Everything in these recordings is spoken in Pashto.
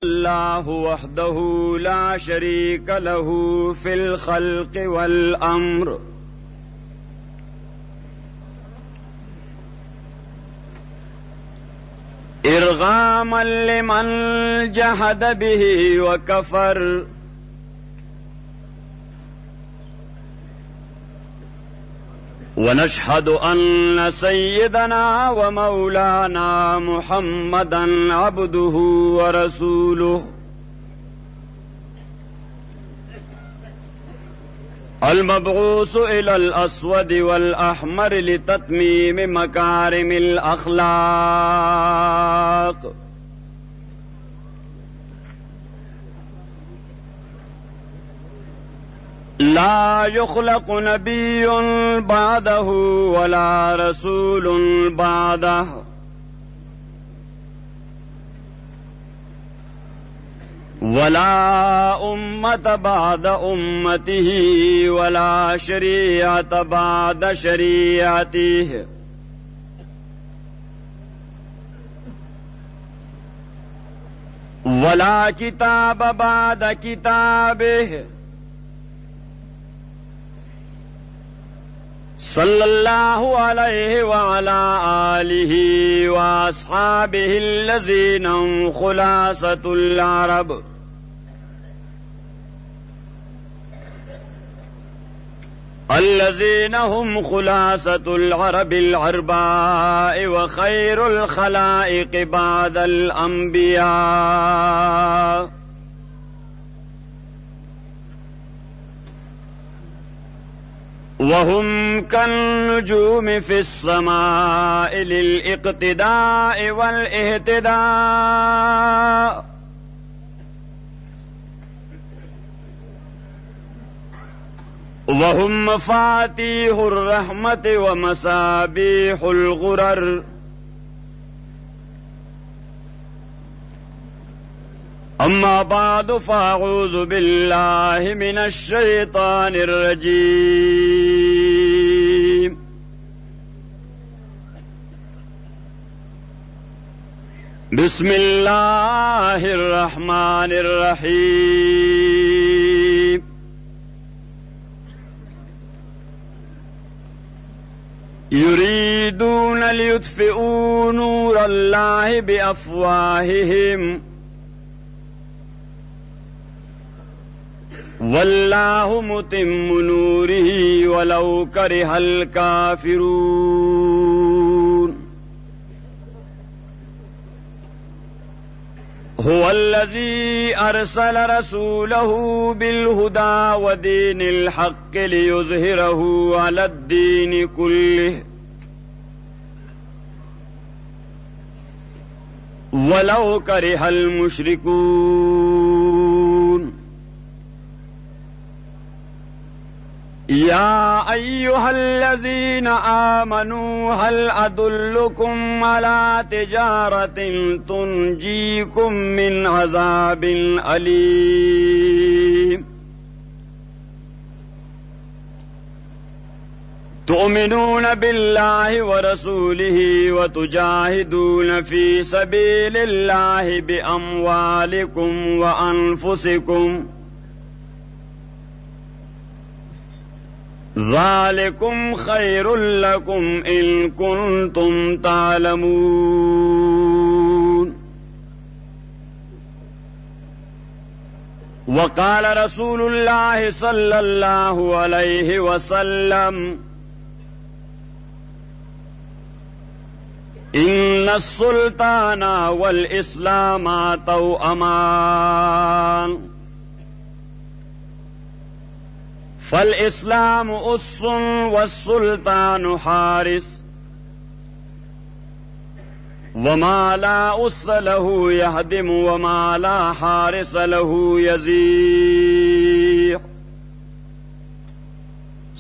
अल्लाहु वहदहु ला शरीक लहू फिल खल्क़ वल अम्र इरगामन लिमन जहद बिही व कफर व नशहदु अन्न सय्यदना व मौलाना मुहम्मदन अब्दुहु व रसूलुहु अल-मबऊस इलल अस्वद वल अहमर लितत्मीम मकारिमिल अखलाक ला युखलक़ु नबियुन बादहु वला रसूलुन बादहु वला उम्मत बाद उम्मतिही वला शरीअत बाद शरीअतिही वला किताब बाद किताबिही सल्लल्लाहु अलैहि व अला आलिहि व अस्हाबिहि अल्लज़ीना खुलासतुल अरब अल्लज़ीना हुम खुलासतुल अरबिल अरबा'i व खैरुल खलाइक़ बअदल अंबिया वहुम कन्नुजूम फिस समाइ लिल इक़्तिदाइ वल इह्तिदा वहुम मफातीहुर रहमत व मसाबीहुल गुरर अम्मा बाद फ़अऊज़ु बिल्लाहि मिनश शैतानिर रजीम बिस्मिल्लाहिर रहमानिर रहीम युरीदून लियुत्फ़िऊ नूरल्लाहि बिअफ़वाहिहिम वल्लाहु मुतिम्मु नूरिही वलौ करिहल काफिरून हुवल्लज़ी अरसल रसूलहु बिलहुदा व दीनिल हक़्क़ि लियुज़हिरहु अलद्दीनि कुल्लिहि वलौ करिहल मुश्रिकून या अय्युहल्लज़ीना आमनू हल अदुल्लुकुम अला तिजारतिन तुनजीकुम मिन अज़ाबिन अलीम तुमिनून बिल्लाहि व रसूलिही व तुजाहिदून फी सबीलिल्लाहि बिअम्वालिकुम व अनफुसिकुम ज़ालिकुम खैरुल लकुम इन कुन्तुम तालमून वक़ाल रसूलुल्लाह सल्लल्लाहु अलैहि वसल्लम इन्नस सुल्ताना वल इस्लामा तौअमान फल इस्लाम उस्सुन वस्सुल्तानु हारिस वमा ला उस्स लहू यहदिम वमा ला हारिस लहू यज़ीह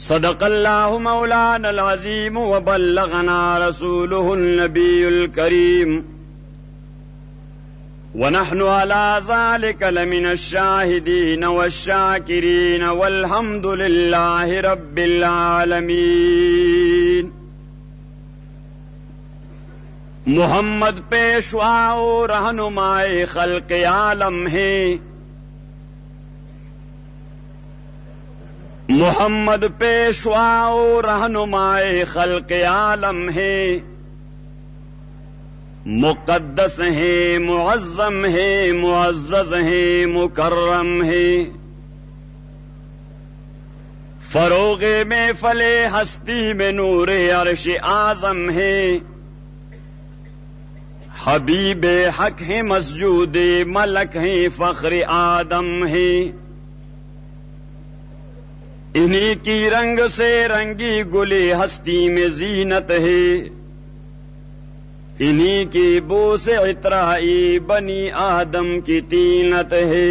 सदक़ल्लाहु मौलानल अज़ीम व बल्लगना रसूलुहुन नबियुल करीम वनहनु अला ज़ालिका लमिनश शाहिदीन वश्शाकिरीन वल्हम्दुलिल्लाहि रब्बिल आलमीन मोहम्मद पेशवा और रहनुमाए खल्क आलम है। मोहम्मद पेशवा और रहनुमाए खल्क आलम है। मुक़द्दस है, मुअज़्ज़म है, मुअज़्ज़ज़ है, मुकर्रम है। फरोगे में फले हस्ती में नूरे अर्श आज़म है। हबीबे हक है, मस्जूदे मलक है, फख्र आदम है। इन्हीं की रंग से रंगी गुले हस्ती में जीनत है। इन्हीं की बो से इतराई बनी आदम की तीनत है।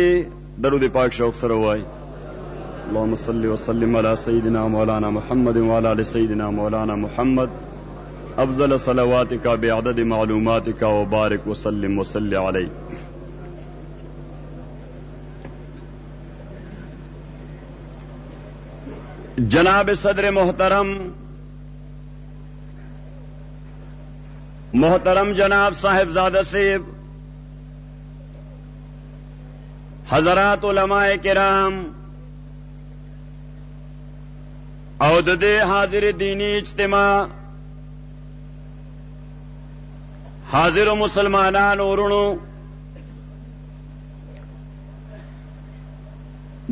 दरूद पाक शौक सरवाई। अल्लाहुम्मा सल्लि व सल्लिम अला सय्यिदिना मौलाना मुहम्मद व अला आलि सय्यिदिना मौलाना मुहम्मद अफज़ल सलवातिका बिअदद मालूमातिका व बारिक व सल्लिम व सल्लि अलैहि। जनाब सदर मोहतरम जनाब साहिबजादा सेब, हजरात उलमाए किराम, औददे हाजिर दीनी इज्तिमा, हाजिर मुसलमानान औरुणो,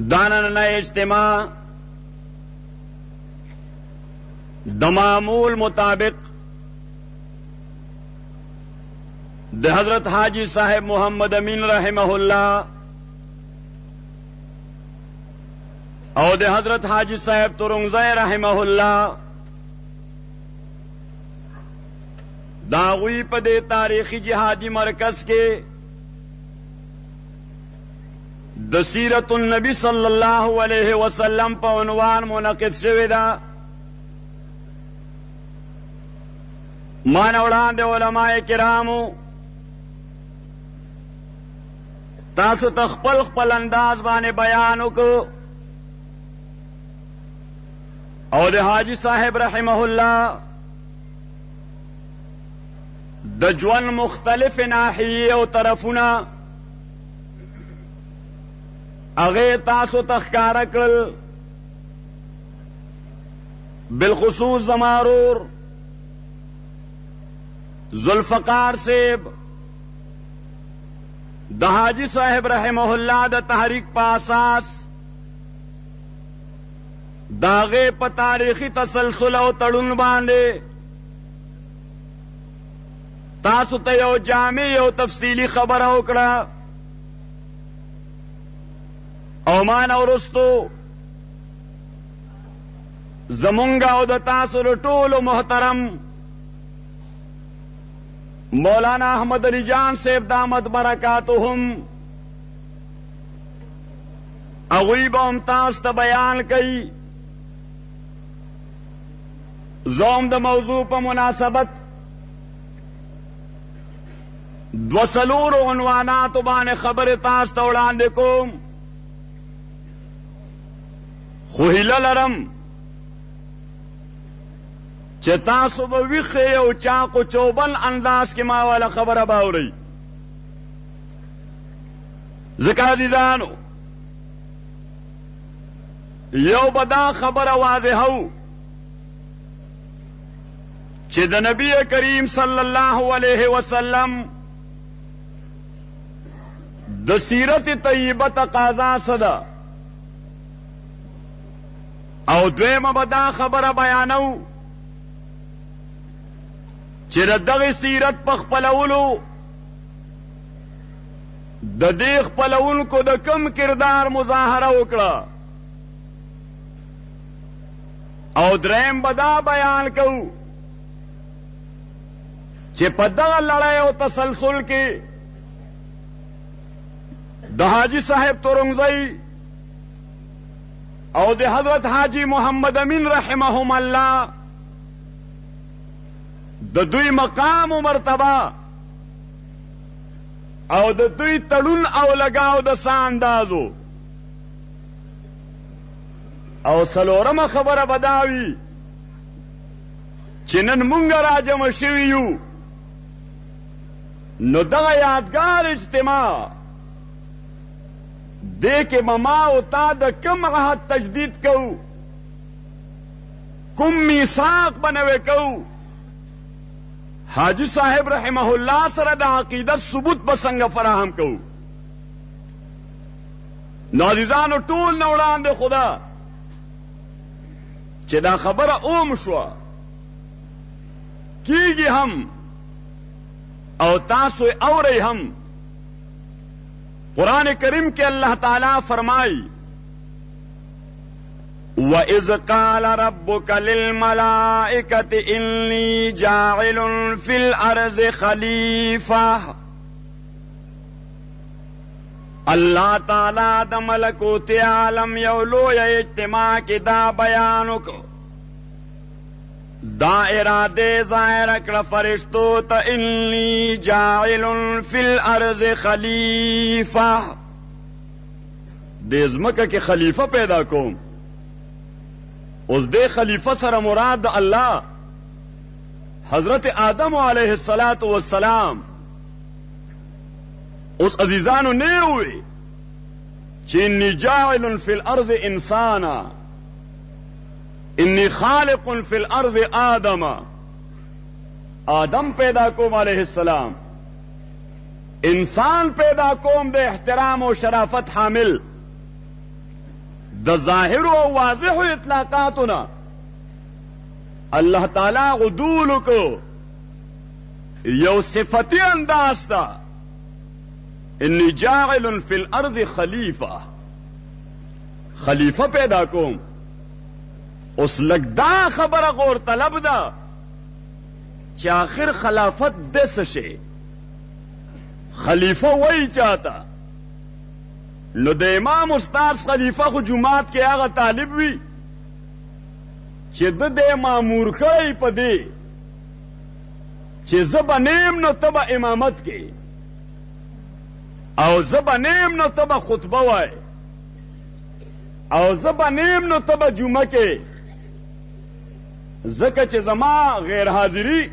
दानन इज्तिमा दमामूल मुताबिक द हजरत हाजी साहेब मोहम्मद अमीन रहमहुल्लाह और द हजरत हाजी साहेब तुरुंगज़ई रहमहुल्लाह दागुई पदे तारीखी जिहादी मरकज के द सीरतुन नबी सल्लल्लाहु अलैहि वसल्लम पर उन्वान मुनक़िद शविदा मानवड़ान दे उलमाए किरामो तासु तखपल खपल अंदाज बाने बयानों को और हाजी साहेब रहमहुल्लाह दजवन मुख्तलिफ नाहिये और तरफुना अगे तासु तख्कारकल बिलखुसूस जमारूर जुल्फकार सेब दहाजी साहेब रहमहुल्लाह द तहरीक पासास दागे प तारीखी तसलसल और तड़ुन बांधे तासु ते यो जामी यो तफसीली खबर ओकड़ा औमान और उस्तो जमुंगा और द तासु टोलो मोहतरम मौलाना अहमद अली जान सेब दामद बरकातुहुम अगीब उमताज त बयान कई जोम द मौजू पर मुनासबत द्वसलूर उन्वानात बाने खबर ताज तौड़ान देखो खुहिलरम चेता सुबह विखे और चाको चौबल अंदाज के माँ वाला खबर अब हो रही ज़िकाज़िजानो यो बदा खबर वाज़े हूँ चिद नबी करीम सल्लल्लाहु अलैहि वसल्लम द सीरत तय्यबत काज़ा सदा और द्वेम बदा खबर बयानऊ चिरदग सीरत पख पलवलू द देख पलवल को द कम किरदार मुजाहरा उकड़ा और द्रेम बदा बयान कहू चे पदगा लड़ाई और तसलसल के द हाजी साहेब तुरुंगज़ई और द हजरत हाजी मोहम्मद अमीन रहमहुल्लाह द दुई मकाम मर्तबा और द दुई तड़ुन और लगाओ द सांदाजो और सलोरम खबर बदावी चिनन मुंगा राजम शिवियू نو دغه یادگار اجتماع دے کے مما او تا د کم عہد تجدید کو کم میثاق بنوے کو حاجی صاحب رحمہ اللہ سره د عقیدت ثبوت بسنگ فراہم کو نازیزانو ټول نه وړاندې خدا چې دا خبره اوم شوه کیږي هم او تاسو اورئ هم قرآن کریم کے اللہ تعالیٰ فرمائی وَإِذْ قَالَ رَبُّكَ لِلْمَلَائِكَةِ إِنِّي جَاعِلٌ فِي الْأَرْضِ خَلِيفَةً اللہ تعالیٰ دا ملکوت عالم یولو یا اجتماع کی دا بیانو کو دا ارادے ظاہر اکڑ فرشتو تا انی جاعل فی الارض خلیفہ دے ازمکہ کے خلیفہ پیدا کوم اس دے خلیفہ سر مراد اللہ حضرت آدم علیہ السلام اس عزیزانو نے ہوئے چی انی جاعل فی الارض انسانا انی خالق فی الارض آدم پیدا کوم علیہ السلام انسان پیدا کوم دے احترام و شرافت حامل دا ظاہر و واضح اطلاقاتنا اللہ تعالی غدول کو یو صفتی انداز تا انی جاعل فی الارض خلیفہ پیدا کوم اس لگدا خبر غور طلب دا چی آخر خلافت دے سشے خلیفہ وہی چاہتا نو دے امام استاذ خلیفہ خو جماعت کے آغا طالب وی چی دے مامور کئی پا دے چی زبا نیم نو تبا امامت کے او زبا نیم نو تبا خطبہ وائے او زبا نیم نو تبا جمعہ کے زکه چې زما غیر حاضری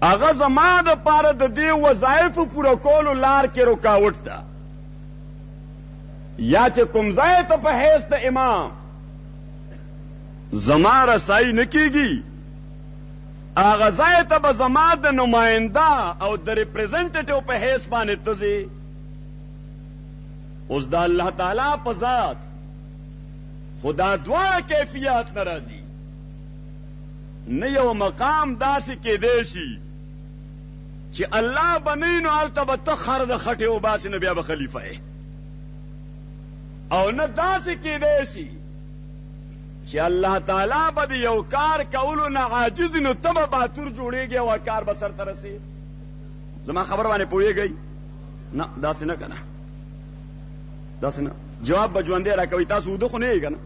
هغه زما د پاره د دې وظایفو پوره کولو لار کې رکاوټ ده یا چې کوم ځای ته په حیث د امام زما رسائی نه کیږي هغه ځای ته به زما د نماینده او د ریپرزنټیټیو په حیث باندې ته ځې اوس د الله تعالی په ذات خدا دواړه کیفیات نه راځي نه یو مقام داسې کېدی شي چې الله بنی نو هلته به ته خر د خټې وباسې نو بیا به خلیفه یې او نه داسې کېدی شي چې الله تعالی به د یو کار کولو نه عاجز نو ته به باتور جوړېږي او کار به سرته رسې زما خبر باندې پوهېږئ نه داسې نه که نه داسې نه جواب به ژوندی راکوئ تاسو اوده خو نه یې که نه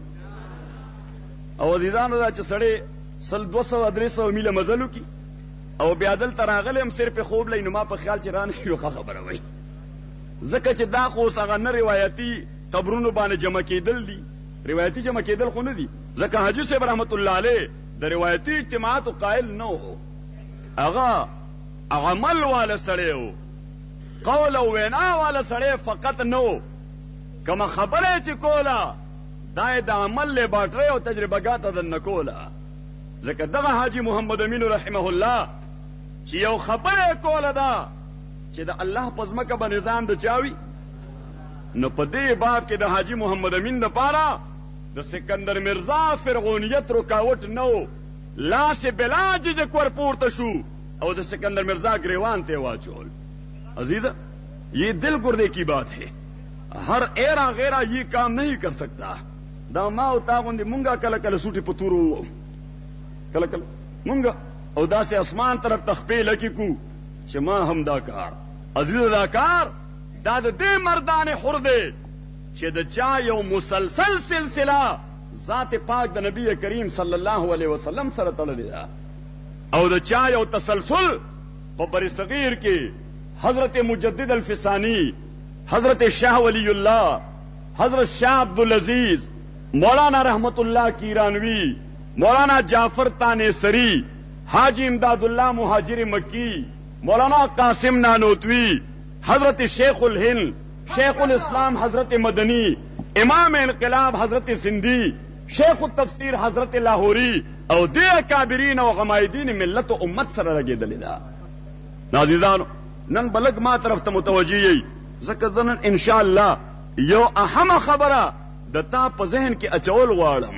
او عزیزانو دا چې سړی 100-200-300 میله مزلو کی او بیا دلته راغلی یم صرف خوب لئ نو ما په خیال چې رانه شي نو ښه خبره وایي ځکه چې دا خو اوس هغه نه روایتي قبرونو باندې جمع کېدل دي روایتي جمع کېدل خو نه دي ځکه حاجي صاحب رحمت الله علیه د روایتي اجتماعاتو قائل نه و هغه عمل والا سړی و قول او وینا والا سړی فقط نه و کومه خبره چې کوله دا یې د عمل لیباټرۍ او تجربهګاته دننه کوله ځکه دغه حاجی محمد امین رحمه الله چې یو خبره کوله ده چې د الله په ځمکه به نظام د چاوي نو په دې باب کې د حاجی محمد امین دپاره د سکندر مرزا فرعونیت رکاوټ نه و لاس بلا ججک ور پورته شو او د سکندر مرزا گریوان ته واچول عزیزہ یہ دل گردے کی بات ہے ہر ایرا غیرہ یہ کام نہیں کر سکتا دا ما او تا غوندې مونږه کله کله سوټي په تورو وو کله کله مونږه او داسې اسمان طرف تخپې لکې کو چې ما هم دا کار عزیز دا کار دا د دې مردان حر دی چې د چا یو مسلسل سلسله ذات پاک د نبی کریم صلی الله علیه وسلم سره تړلې ده او د چا یو تسلسل په بر صغیر کې حضرت مجدد الفسانی حضرت شاہ ولی اللہ حضرت شاہ عبدالعزیز مولانا رحمت اللہ کیرانوی مولانا جعفر تانیسری حاجی امداد اللہ مہاجر مکی مولانا قاسم نانوتوی، حضرت شیخ الہند، شیخ الاسلام حضرت مدنی، امام انقلاب حضرت سندھی، شیخ التفسیر حضرت لاہوری او دے اکابرین او غمائدین ملت و امت سره لګېدلې ده. نازیزانو نن بلګ ما طرف ته متوجه یی، ځکه زه نن انشاء الله یو اهمه خبره د تا په ذهن کې اچول غواړم.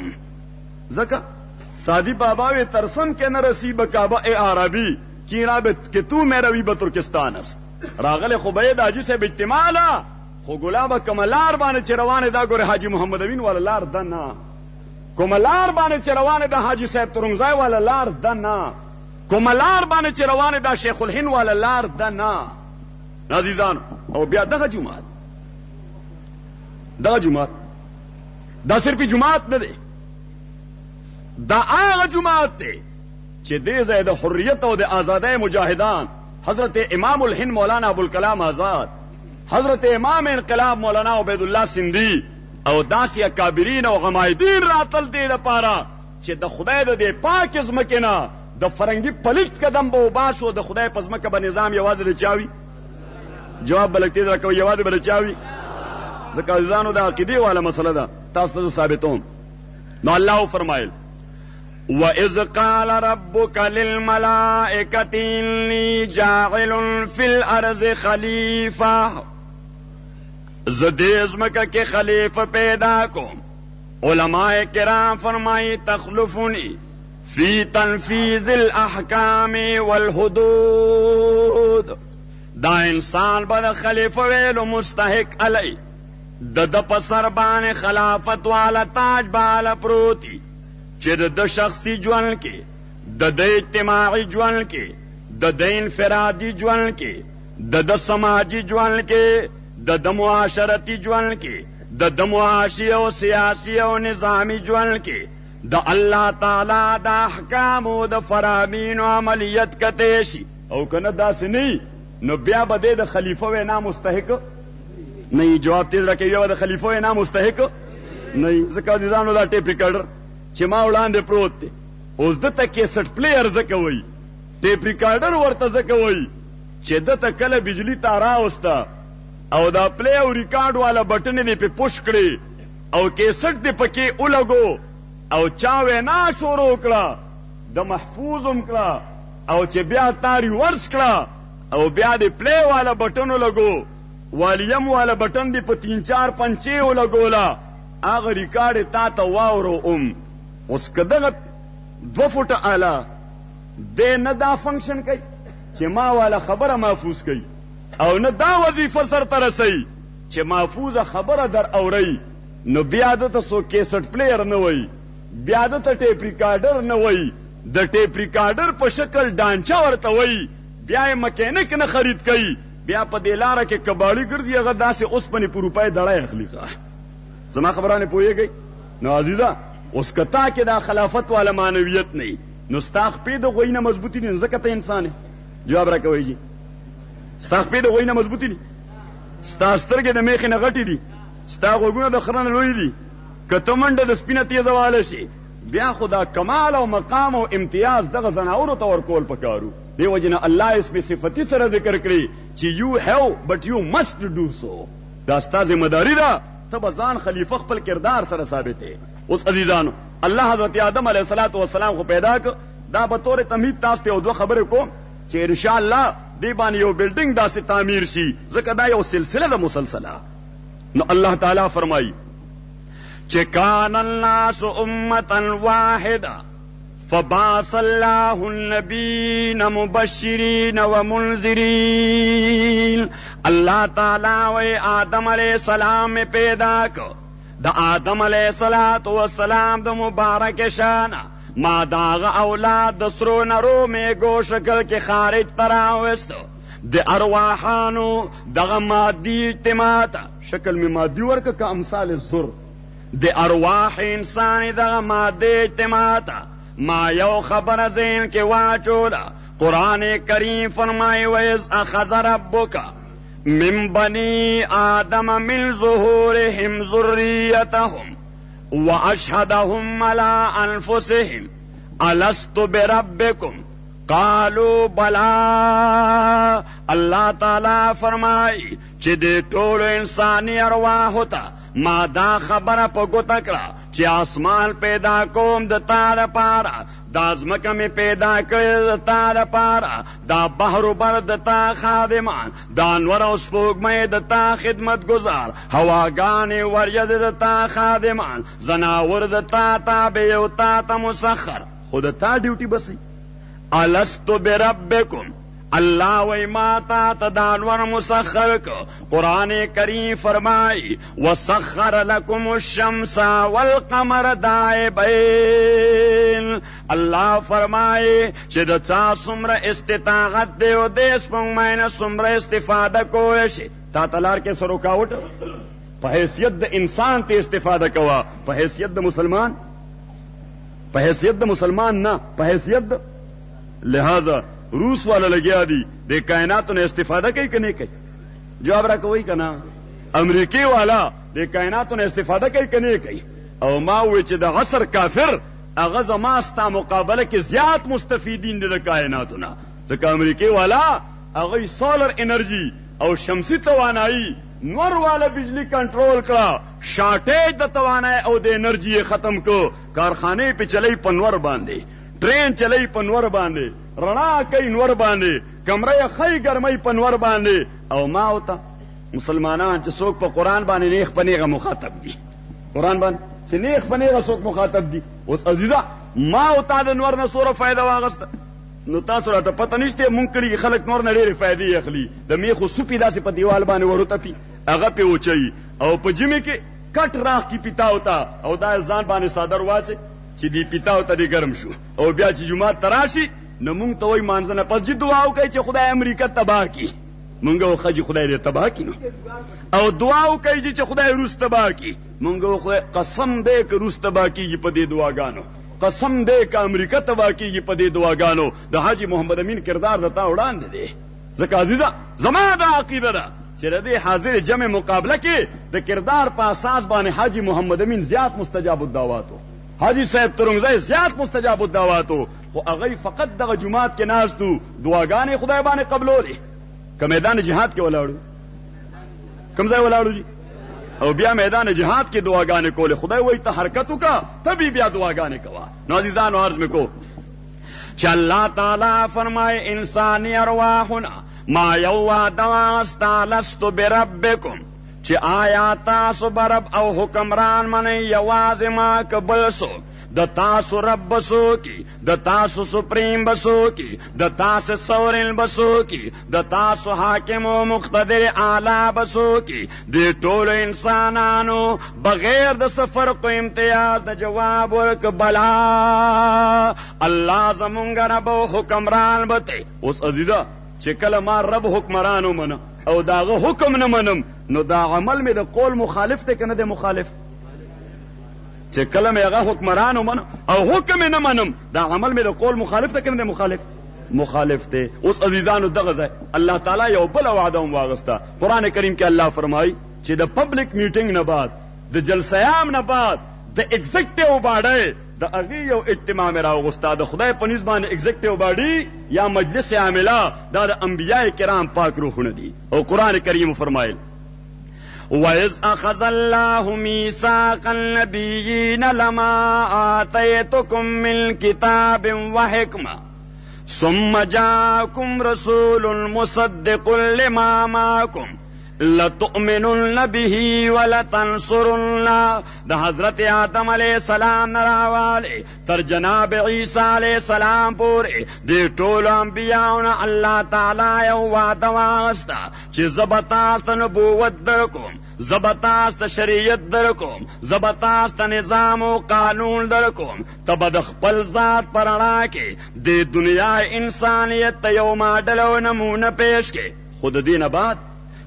ځکه سادی بابا وی ترسم کے نہ رسیب کعبہ اے عربی کی رابط کہ تو میرا وی بترکستانس راغل خبید حاجی سے اجتماع لا خو گلاب کملار باندې چروان دا ګور حاجی محمد امین والا لار دنا کملار باندې چروان دا حاجی صاحب ترنګزای والا لار دنا کملار باندې چروان دا شیخ الهند والا لار دنا. عزیزان او بیا دغه جمعات دا صرف جمعات نه دی، دا هغه جماعت دی چې دې ځای د حریت او د آزادۍ مجاهدان حضرت امام الهند مولانا ابوالکلام آزاد، حضرت امام انقلاب مولانا عبید الله سندھی او داسې اکابرین او غمایدین راتل دې لپاره چې د خدای د دې پاک ځمکې نه د فرنګي پلیت قدم به وباسو. د خدای په ځمکه به نظام یوازې د چاوي؟ جواب بلک تیز راکوي، یوازې به د چاوي؟ ځکه عزیزانو د عقیدې والا مسله ده، تاسو ته ثابتوم. نو الله فرمایل وَإِذْ قَالَ رَبُّكَ لِلْمَلَائِكَةِ إِنِّي جَاعِلٌ فِي الْأَرْضِ خَلِيفَةً، زدې ځمکه کې خلیفه پیدا کوم. علماء کرام فرمایي تخلفني فی تنفیذ الاحکام والحدود، دا انسان به د خلیفه ویلو مستحق علی، د په سر باندې خلافت والا تاج بالا پروتی چې د شخصي ژوند کې، د اجتماعي ژوند کې، د انفرادي ژوند کې، د سماجي ژوند کې، د معاشرتي ژوند کې، د معاشي او سیاسي او نظامی ژوند کې د الله تعالی د احکامو د فرامین او عملیت کته شي. او کنه داسې نه نو بیا به د خلیفه وینا مستحق نه. جواب تیز راکوي، بیا د خلیفه وینا مستحق نه. ځکه عزیزانو دا ټیپ ریکارډر چې ما وړاندې پروت دی، اوس دته کیسټ پلیئر ځکه وایي، ټیپ ریکارډر ورته ځکه وایي چې دته کله بجلی تار راوسته او دا پلی او ریکارډ والا بټن دې په پوش کړي او کیسټ دې پکې ولګو او چا وینا شروع کړه، د محفوظم کړه، او چې بیا تاری ورس کړه او بیا دې پلی والا بټن ولګو، والیم والا بټن دې په 3-4 پنچې ولګولا، هغه ریکارډ تا ته واورو. اوس که دغه 2 فوټه اعلی دی نه دا فنکشن کوي چې ما والا خبره محفوظ کوي، او نه دا وظیفه سرته رسوي چې محفوظه خبره در اورئ، نو بیا دته څوک کیسټ پلیئر نه وایي، بیا دته ټیپ ریکارډر نه وایي، د ټیپ ریکارډر په شکل ډانچه ورته وایي، بیا یې مکینک نه خرید کوي، بیا په دې لاره کې کباړي ګرځي، هغه داسې اوسپنې په روپۍ دړی اخلي. زما خبرانې پوهېږئ؟ نو عزیزه اوس که تا کې دا خلافت والا معنویت نه نو ستا خپې د غوی نه مضبوطي دي، ځکه ته انسان یې. جواب راکوئ جي، ستا خپې د غوی نه مضبوطي دي، ستا سترګې د میخې نه غټې دي، ستا غوږونه د خره نه لوی دي، که ته منډه د سپینه تیزه واله شي بیا خو دا کمال او مقام او امتیاز دغه زناورو ته ورکول پکارو. دې وجې نه الله اسم صفتي سره ذکر کړي چې یو هیو بټ یو مسټ ډو سو، دا ستا ذمہداري ده، ته به ځان خلیفه خپل کردار سره ثابتې. اوس عزیزانو الله حضرت آدم علیه السلام خو پیدا ک، دا به طور تمهید تاسو ته 2 خبرې کوم چې انشاء الله دې باندې یو بلډینګ داسې تعمیر شي، ځکه دا یو سلسله ده مسلسله. نو الله تعالی فرمایي چې کان الناس امة واحده فبعث الله النبیین مبشرین ومنذرین. اللہ تعالی و آدم علیہ السلام میں پیدا کو، دا آدم علیہ السلام دا مبارک شانا ما داغ اولاد دسرو نرو میں گو شکل کے خارج تراوستو دے ارواحانو دا مادی اجتماعتا شکل میں مادی ورکا کا امثال الزر، دے ارواح انسانی دا مادی اجتماعتا ما یو خبر زین کے واچولا. قرآن کریم فرمائے وَإِذْ أَخَذَ رَبُّكَ من بني آدم من ظهورهم ذريتهم وأشهدهم على أنفسهم ألست بربكم قالو بلا اللہ تعالی فرمائی چې د ټولو انسانی ارواحو ته ما دا خبره په ګوته کړه چې آسمان پیدا کوم د تا لپاره، دا ځمکه مې پیدا کړې د تا لپاره، دا بحر و بر د تا خادمان، دا انور او سپوږمۍ د تا خدمت گزار، هواګانې وریځې د تا خادمان، زناور د تا تابع او تا ته مسخر. خو د تا ډیوټي بسي الستو بربکم، اللہ وی ماتا تدانور مسخر کو. قرآن کریم فرمائی وسخر لکم الشمس والقمر دائبین، اللہ فرمائی چې د چا څومره استطاعت دی او د سپوږمۍ نه څومره استفاده کولی شي. تا تلار کې سر رکاوټ په حیثیت د انسان ته استفاده کوا، په حیثیت د مسلمان، په حیثیت د مسلمان نه، په حیثیت د لہذا روس والا لگیا دی دے کائناتوں نے استفادہ کئی کہ نہیں کئی؟ جواب را کوئی کنا امریکی والا دے کائناتوں نے استفادہ کئی کہ نہیں کئی؟ او ما ہوئے چی دا غصر کافر اغز ماستا مقابلہ کی زیاد مستفیدین دے دا کائناتوں نا. دکا امریکی والا اغی سولر انرجی او شمسی توانائی نور والا بجلی کنٹرول کرا، شارٹیج دا توانائی او دے انرجی ختم کو، کارخانے پہ چلئی پنور باندے، ٹرین چلئی پنور باندے، رڼا کوي نور باندې، کمره خی ګرمۍ په نور باندې. او ما وته مسلمانان چې څوک په قرآن باندې نیغ په نیغه مخاطب دي، قرآن باندې چې نیغ په نیغه څوک مخاطب دي. اوس عزیزه ما وته د نور نه څوره فایده واغسته، نو تاسو راته پته نشته مونږ کړي خلک نور نه ډېرې فایدې اخلي. د میخو سوپي داسې په دیوال باندې ورتپي، هغه پې اوچوي او په جمعې کې کټ راخ کی پیتا ہوتا او دا ځان باندې صادر واچي چې دی پیتا ہوتا دی ګرم شو، او بیا چې جمعات تراشي نو مونږ ته وایي مانځنه پس جي دعا وکړئ چې خدای امریکا تباه کړي. مونږ وخه چې خدای دې تباه کړي، او دعا وکړئ چې خدای روس تباه کړي. مونږ وخه قسم دې که روس تباه کېږي په دې دعاګانو، قسم دې که امریکا تباه کېږي په دې دعاګانو. د حاجي محمد امین کردار د تا وړاندې دی. ځکه عزیزه زما دا عقیده ده چې د دې حاضر جمع مقابله کې د کردار په اساس باندې حاجي محمد امین زیات مستجاب الدعوات و، حاجی صاحب ترنگزئی زیاد مستجاب الدعواتو، خو اغی فقط دغه جماعت کې ناستو دعاګانې خدای باندې قبلولې. که میدان جهاد کې ولاړو، کوم ځای ولاړو جی، او بیا میدان جهاد کې دعاګانې کولې. خدای وایي ته حرکت وکړه تبھی بیا دعاګانې کوه. نو عزیزانو عرض میں کو چې الله تعالی فرمائے انسانی ارواحنا ما یو وعده واستا لست بربکم، چې آیا تاسو برب او حکمران منئ یوازې ما که بل څوک؟ د تاسو رب بسو کی، د تاسو سپریم بسو کی، د تاسو سورن بسو کی، د تاسو حاکم و مقتدر اعلی بسو کی. د ټولو انسانانو بغیر د سفر کو امتیاز د جواب ورک بلا الله زمونږ رب او حکمران بته. اوس عزیزه چې کله ما رب حکمرانو منه او داغه حکم نه منم نو دا عمل می د قول مخالف ته کنه د مخالف. چې کله می هغه حکمرانو من او حکم نه منم دا عمل می د قول مخالف ته کنه د مخالف، مخالف ته. اوس عزیزانو دغه ځای الله تعالی یو بل وعده هم واغسته. قرآن کریم کې الله فرمایي چې د پبلک میټینګ نه بعد، د جلسه عام نه بعد د ایگزیکټیو باډي د هغې یو اجتماع مې راوغوسته. د خدای په نسبت باندې ایگزیکټیو باډي یا مجلس عامله دا د انبیاء کرام پاک روحونه دي. او قرآن کریم فرمایل وَإِذْ أَخَذَ اللَّهُ مِيثَاقَ النَّبِيِّينَ لَمَا آتَيْتُكُم مِّن كِتَابٍ وَحِكْمَةٍ ثُمَّ جَاءَكُمْ رَسُولٌ مُصَدِّقٌ لِّمَا مَعَكُمْ لَتُؤْمِنُنَّ بِهِ وَلَتَنصُرُنَّهُ. د حضرت آدم علیہ السلام نراواله تر جناب عیسی علیہ السلام پورې د ټولو انبیاؤنو الله تعالی یو وعده واغسته چې زه به تاسو ته نبوت درکوم، زه به تاسو ته شریعت درکوم، زه به تاسو ته نظام و قانون درکوم. ته به د خپل ذات په رڼا کې د دنیا انسانیت ته یو ماډل او نمونه پیش کې. خو د دې نه بعد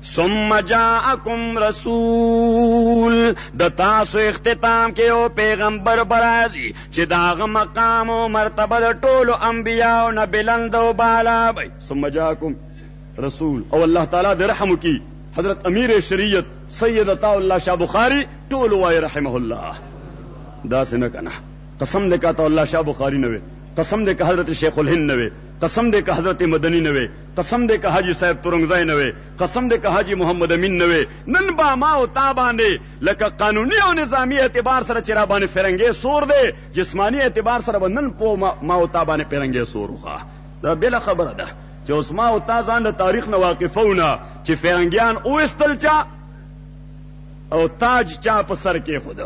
ثم جاءکم رسول، د تاسو اختتام کې یو پیغمبر برازي چې د هغه مقام او مرتبه د ټولو انبیاو نه بلند او بالا وي. ثم جاءکم رسول، او الله تعالی د رحم کی حضرت امیر شریعت سید عطا الله شاه بخاری ټول وای رحمه الله. دا څنګه کنه قسم دې کا عطا الله شاه بخاری نه وي، قسم دې کا حضرت شیخ الهند نه وي، قسم دے کہ حضرت مدنی نوے، قسم دے کہ حاجی صاحب ترنگزائی نوے، قسم دے کہ حاجی محمد امین نوے. نن با ما او تا باندې لکه قانوني او نظامی اعتبار سره چر باندې فرنګي سور دے، جسمانی اعتبار سره نن په ما او تا باندې فرنګي سور وخا. دا بل خبره ده چې اوس ما او تا ځان د تاریخ نه واقفونه چې فرنګیان او استلچا او تاج چا په سر کې خود.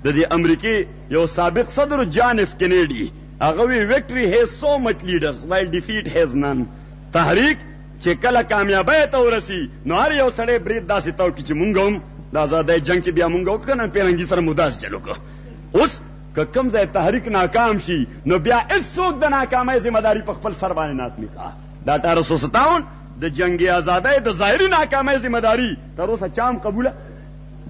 د دې امریکای یو سابق صدر جان اف کینیډي هغه وی وکټری هیز سو مچ لیډرز وایل ډیفیټ هیز نن. تحریک چې کله کامیابی ته ورسی نو هر یو سړی برید داسې تاو کی چې مونږ هم د آزادۍ جنگ چې بیا مونږ وکړو کنه پیرنګي سره مداس چلو کو. اوس که کوم ځای تحریک ناکام شي نو بیا هیڅوک د ناکامۍ ذمہ داری په خپل سر باندې نه اخلي. دا 1857 د جنگ آزادۍ د ظاهري ناکامۍ ذمہ داری تر اوسه چام قبوله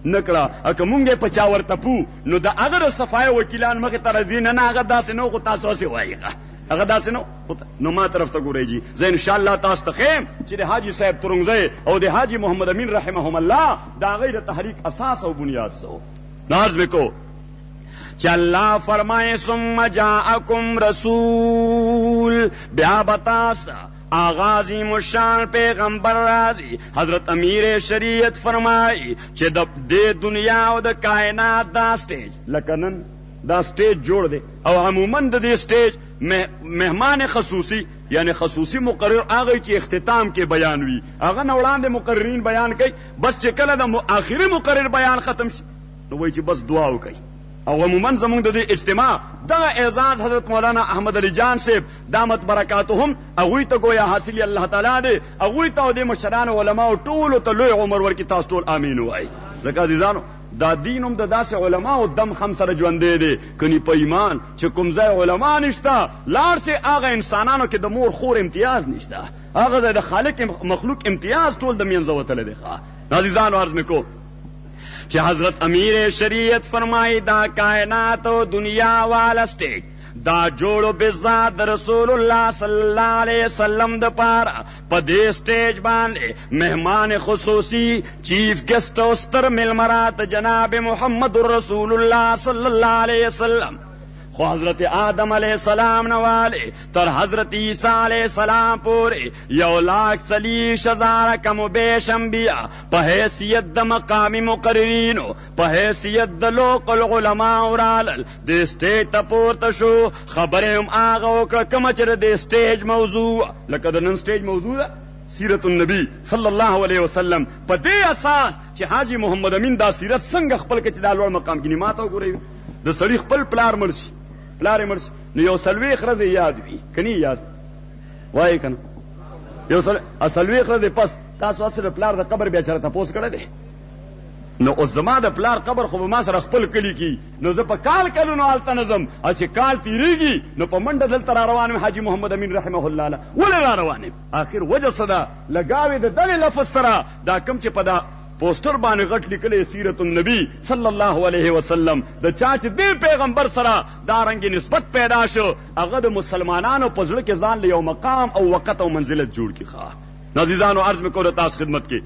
نکړه. اګه مونږه په چا ورته پو نو د هغه صفای وکیلان مخه تر دین نه هغه داسې نو کو تاسو سي وایغه هغه داسې نو ما طرف ته ګورئ جی. زه ان شاء الله تاسو ته خیم چې د حاجی صاحب ترنګزی او د حاجی محمد امین رحمهم الله دا غیر تحریک اساس او بنیاد سو. ناز کو چې الله فرمائے ثم جاءکم رسول، بیا بتاستا آغازی مشان پیغمبر رازی حضرت امیر شریعت فرمائی چې د دې دنیا او د کائنات دا سټیج لکنن دا سټیج جوړ دی او عموما د دې سټیج مهمان خصوصی یعنی خصوصی مقرر هغه چې اختتام کې بیان وي هغه نه وړاندې مقررین بیان کوي. بس چې کله د آخري مقرر بیان ختم شي نو وایي چې بس دعا وکړي. او عموما زمونږ د دې اجتماع دغه اعزاز حضرت مولانا احمد علی جان صاحب دامت برکاتهم هغوی ته گویا حاصل الله تعالی دی، هغوی ته د مشران علماء ټولو ته لوی عمر ورکړي. تاسو ټول امین وایي. ځکه عزیزانو دا دین هم د داسې علماء او دم خم سره ژوندی دی کني په ایمان چې کوم ځای علما نشته لاړ سي هغه انسانانو کې د مور خور امتیاز نشته، هغه ځای د خالق مخلوق امتیاز ټول د منځه وتلی دی. عزیزانو عرض مې کو چې حضرت امیر شریعت فرمائی دا کائنات و دنیا والا سٹیج دا جوړو بذات رسول الله صلی الله علیه وسلم د پاره په دې سټیج باندې مهمان خصوصی چیف گیسٹ او ستر ملمرات جناب محمد رسول الله صلی الله علیه وسلم. خو حضرت آدم علیہ السلام نوالے تر حضرت عیسیٰ علیہ السلام پورے 1,40,000 کم و بیش انبیاء پا حیثیت دا مقامی مقررینو پا حیثیت دا لوقل علماء ورالل دے سٹیج تا پورتا شو خبرهم آغا وکر کمچر دے سٹیج موضوع لکہ دا نن سٹیج موضوع دا سیرت النبی صلی اللہ علیہ وسلم پا دے اساس چی حاجی محمد امین دا سیرت سنگ خپل کچی دا لوڑ مقام کی نماتا ہو گو رہی دا سڑی خپل پلار مرسی پلار مرسی نو یو سلویخ رضی یاد وی کنی یاد وائی کنا یو سلویخ رضی پس تاسو اصل پلار دا قبر بیا چرا تپوس کرده نو او زما دا پلار قبر خوب ما سر خپل کلی کی نو زپا کال کلو نو آلتا نظم اچھے کال تیریگی نو پا منڈ دلتا را روانم حاجی محمد امین رحمه اللہ ولی را روانم آخر وجہ صدا لگاوی دا دل لفظ سرا دا کم چے پدا پوسٹر باندې غټ لیکلې سیرت النبی صلی الله علیه وسلم د چاچ دی پیغمبر سره دا رنګ نسبت پیدا شو هغه د مسلمانانو په ځړ کې ځان له یو مقام او وقت او منزلت جوړ کی ښه. عزیزانو عرض میں کو تاسو خدمت کی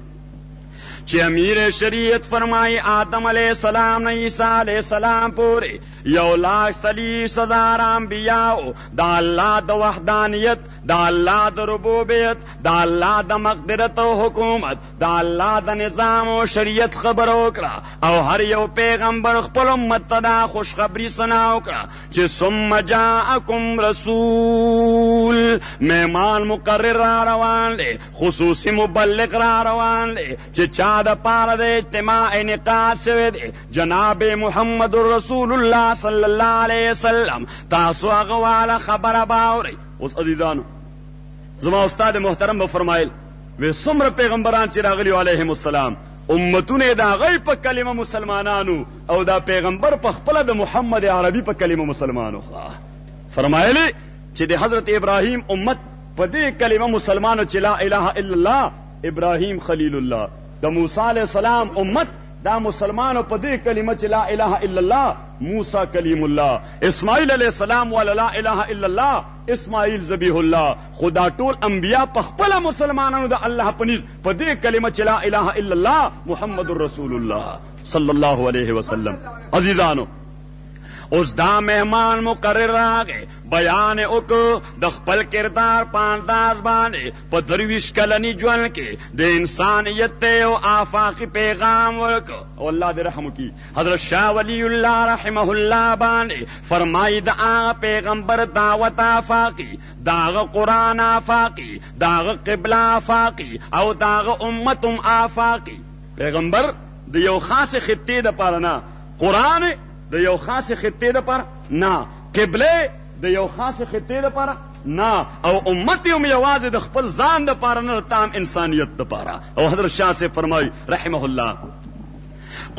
چې امیر شریعت فرمائی آدم علیہ السلام نے عیسیٰ علیہ السلام پورے 1,40,000 انبیاء دا اللہ دا وحدانیت دا اللہ دا ربوبیت دا اللہ دا مقدرت و حکومت دا اللہ دا نظام و شریعت خبر وکړه او هر یو پیغمبر خپل امت ته دا خوشخبری سنا وکړه چې ثم جاءکم رسول مهمان مقرر را روان دی خصوصی مبلغ را روان دی چې دا پارا دے اجتماع انعقاد شوی دے جناب محمد رسول اللہ صلی اللہ علیہ وسلم تاسو اغوالا خبر باوری. اس عزیزانو زما استاد محترم بفرمائل وی سمر پیغمبران چی راغلی علیہم السلام امتون دا غی پا کلمہ مسلمانانو او دا پیغمبر پا خپل دا محمد عربی پا کلمہ مسلمانو فرمائلی چی دی حضرت ابراہیم امت پا دی کلمہ مسلمانو چی لا الہ الا اللہ ابراہیم خلیل اللہ دا موسیٰ علیہ السلام امت دا مسلمانو پا دے کلمہ چی لا الہ الا اللہ موسیٰ کلیم اللہ اسماعیل علیہ السلام والا لا الہ الا اللہ اسماعیل ذبیح اللہ خدا ټول انبیاء پا خپل مسلمانانو دا اللہ پنیز پا دے کلمہ چی لا الہ الا اللہ محمد رسول اللہ صلی اللہ علیہ وسلم. عزیزانو اوس دا مهمان مقرر راغی بیان وکړو د خپل کردار په انداز باندې په 23 کلنی ژوند کې د انسانیت او آفاقي پیغام ورکړو او الله دې رحم وکړي حضرت شاه ولی الله رحمه الله باندې فرمایي د هغه پیغمبر دعوت آفاقي داغه قرآن آفاقي داغه قبله آفاقي او داغه امتم آفاقي پیغمبر د یو خاص خطې د پاره نه قرآن د یو خاص خطې د پاره نه قبله د یو خاص خطې د پاره نه او امت هم یوازې د خپل ځان د پاره نه تام انسانیت د پاره او حضرت شاه سے فرمای رحمه الله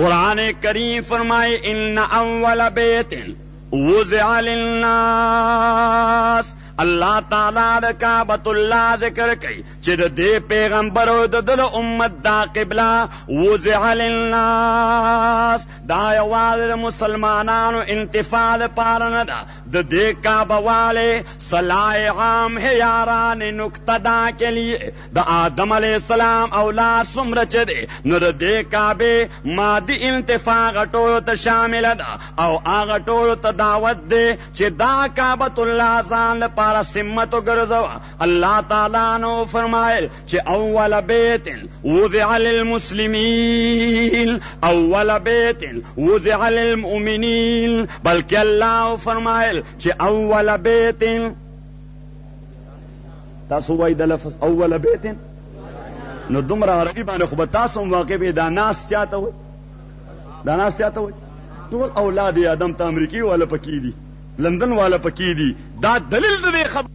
قرآن کریم فرمائے ان اول بیت وضع للناس اللہ تعالی د کعبۃ اللہ ذکر کئی چې د دې پیغمبر او د دل امت دا قبله وضع للناس دا یوازې مسلمانانو انتفاع پاره نه ده د دې کعبه والے صلاح عام ہے یاران نقطدا کے لیے د آدم علیہ السلام اولاد څومره چې دی نو د دې کعبه مادي انتفاع غټولو ته شامل ده او هغه ټولو ته دعوت دی چې دا کعبۃ اللہ ځان لپاره سمت وګرځوه الله تعالی نو فرمایل چې اول بیت وضع للمسلمین اول بیت وضع للمؤمنین بلکہ اللہ فرمایل چې اول بیت تاسو وای د لفظ اول بیت نو دومره عربي باندې خو به تاسو هم واقع به دا ناس چاته وای دا ناس چاته وای ټول اولاد آدم ته امریکای والا پکې دي لندن والا پکې دي دا دلیل دې خبر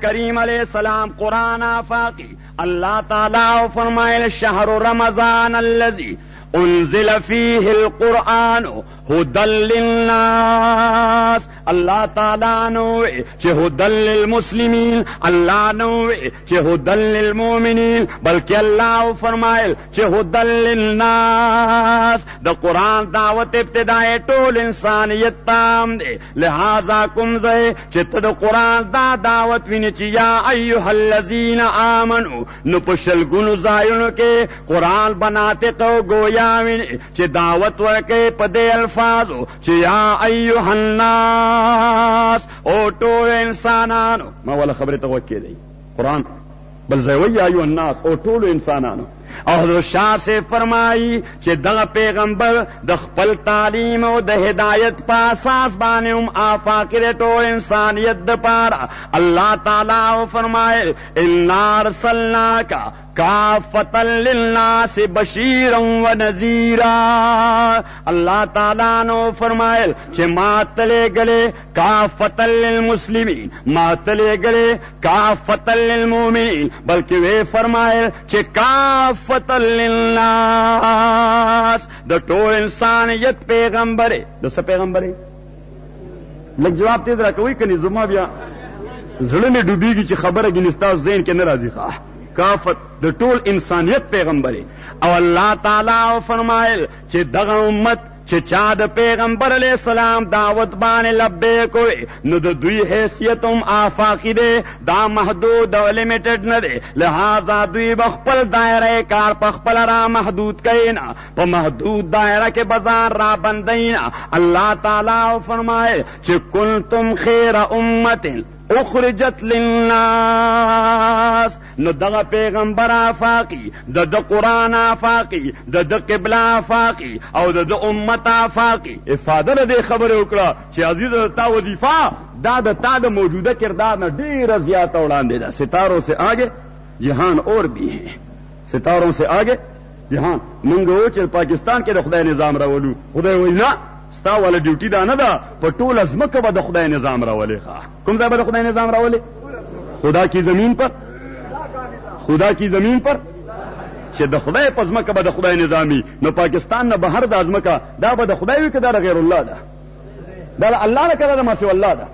کریم علیہ السلام قرآن آفاقی اللہ تعالی فرمائے شہر رمضان الذی انزل فیہ القرآن ہدی للناس اللہ تعالیٰ نوے چھے ہدی للمسلمین اللہ نوے چھے ہدی للمومنین بلکہ اللہ فرمائل چھے ہدی للناس دا قرآن دعوت ابتدائی ٹول انسانیت تام دے لہذا کم زے چھے تا دا قرآن دا دعوت وینی چھے یا ایوہ الذین آمنو نپشل گنو زائنو کے قرآن بناتے تو گویا چې دعوت ورکې په دې الفاظو چې یا ایها الناس او ټول انسانانو ما ولا خبره ته وکړي قرآن بل زوی یا ایها الناس او ټول انسانانو او حضرت شاہ سے فرمائی چې دغه پیغمبر د خپل تعلیم او د هدایت په اساس باندې هم آفاقي د ټول انسانیت د پاره الله تعالی فرمایل انا ارسلناک کافتا للناس بشیرا و نذیرا اللہ تعالیٰ نو فرمائل چې ما تلے گلے کافتا للمسلمین ما تلے گلے کافتا للمومنین بلکہ وہ فرمائل چې کافتا للناس د ټول انسانیت پیغمبر د څه پیغمبر لږ جواب تیز راکوي کني زما بیا زړه مې ډوبېږي چې خبره ګینې ستاسو ذهن کې نه راځي ښه کافت د ټول انسانیت پیغمبر او الله تعالی فرمایل چې دغه امت چې چا د پیغمبر علیہ السلام دعوت باندې لبیک وي نو د دوی حیثیت هم آفاقی دی دا محدود او لیمیټډ نه دی لہذا دوی بخپل دائره کار په خپل را محدود کینا په محدود دائره کې بازار را بندینا الله تعالی فرمایل چې کنتم خیر امت اخرجت للناس نو دغه پیغمبر آفاقی د قرآن آفاقی د قبله آفاقی او د امت آفاقی افاده دې خبره وکړه چې عزیز تا وظیفه دا د تا د موجوده کردار نه ډیره زیاته وړاندې ده ستاروں سے آگے جہان اور بھی ہے ستاروں سے آگے جہان منګو چې پاکستان کې د خدای نظام راولو خدای وینا ستا والا ډیوټي دا نه ده په ټوله ځمکه به د خدای نظام راولې کوم ځای به د خدای نظام راولې خدا کی زمین پر خدا کی زمین پر چې د خدای په ځمکه به د خدای نظامي نو پاکستان نه بهر د ځمکه دا به د خدای وي که دا د غیر الله ده دا د الله نه که دا د ماسو الله ده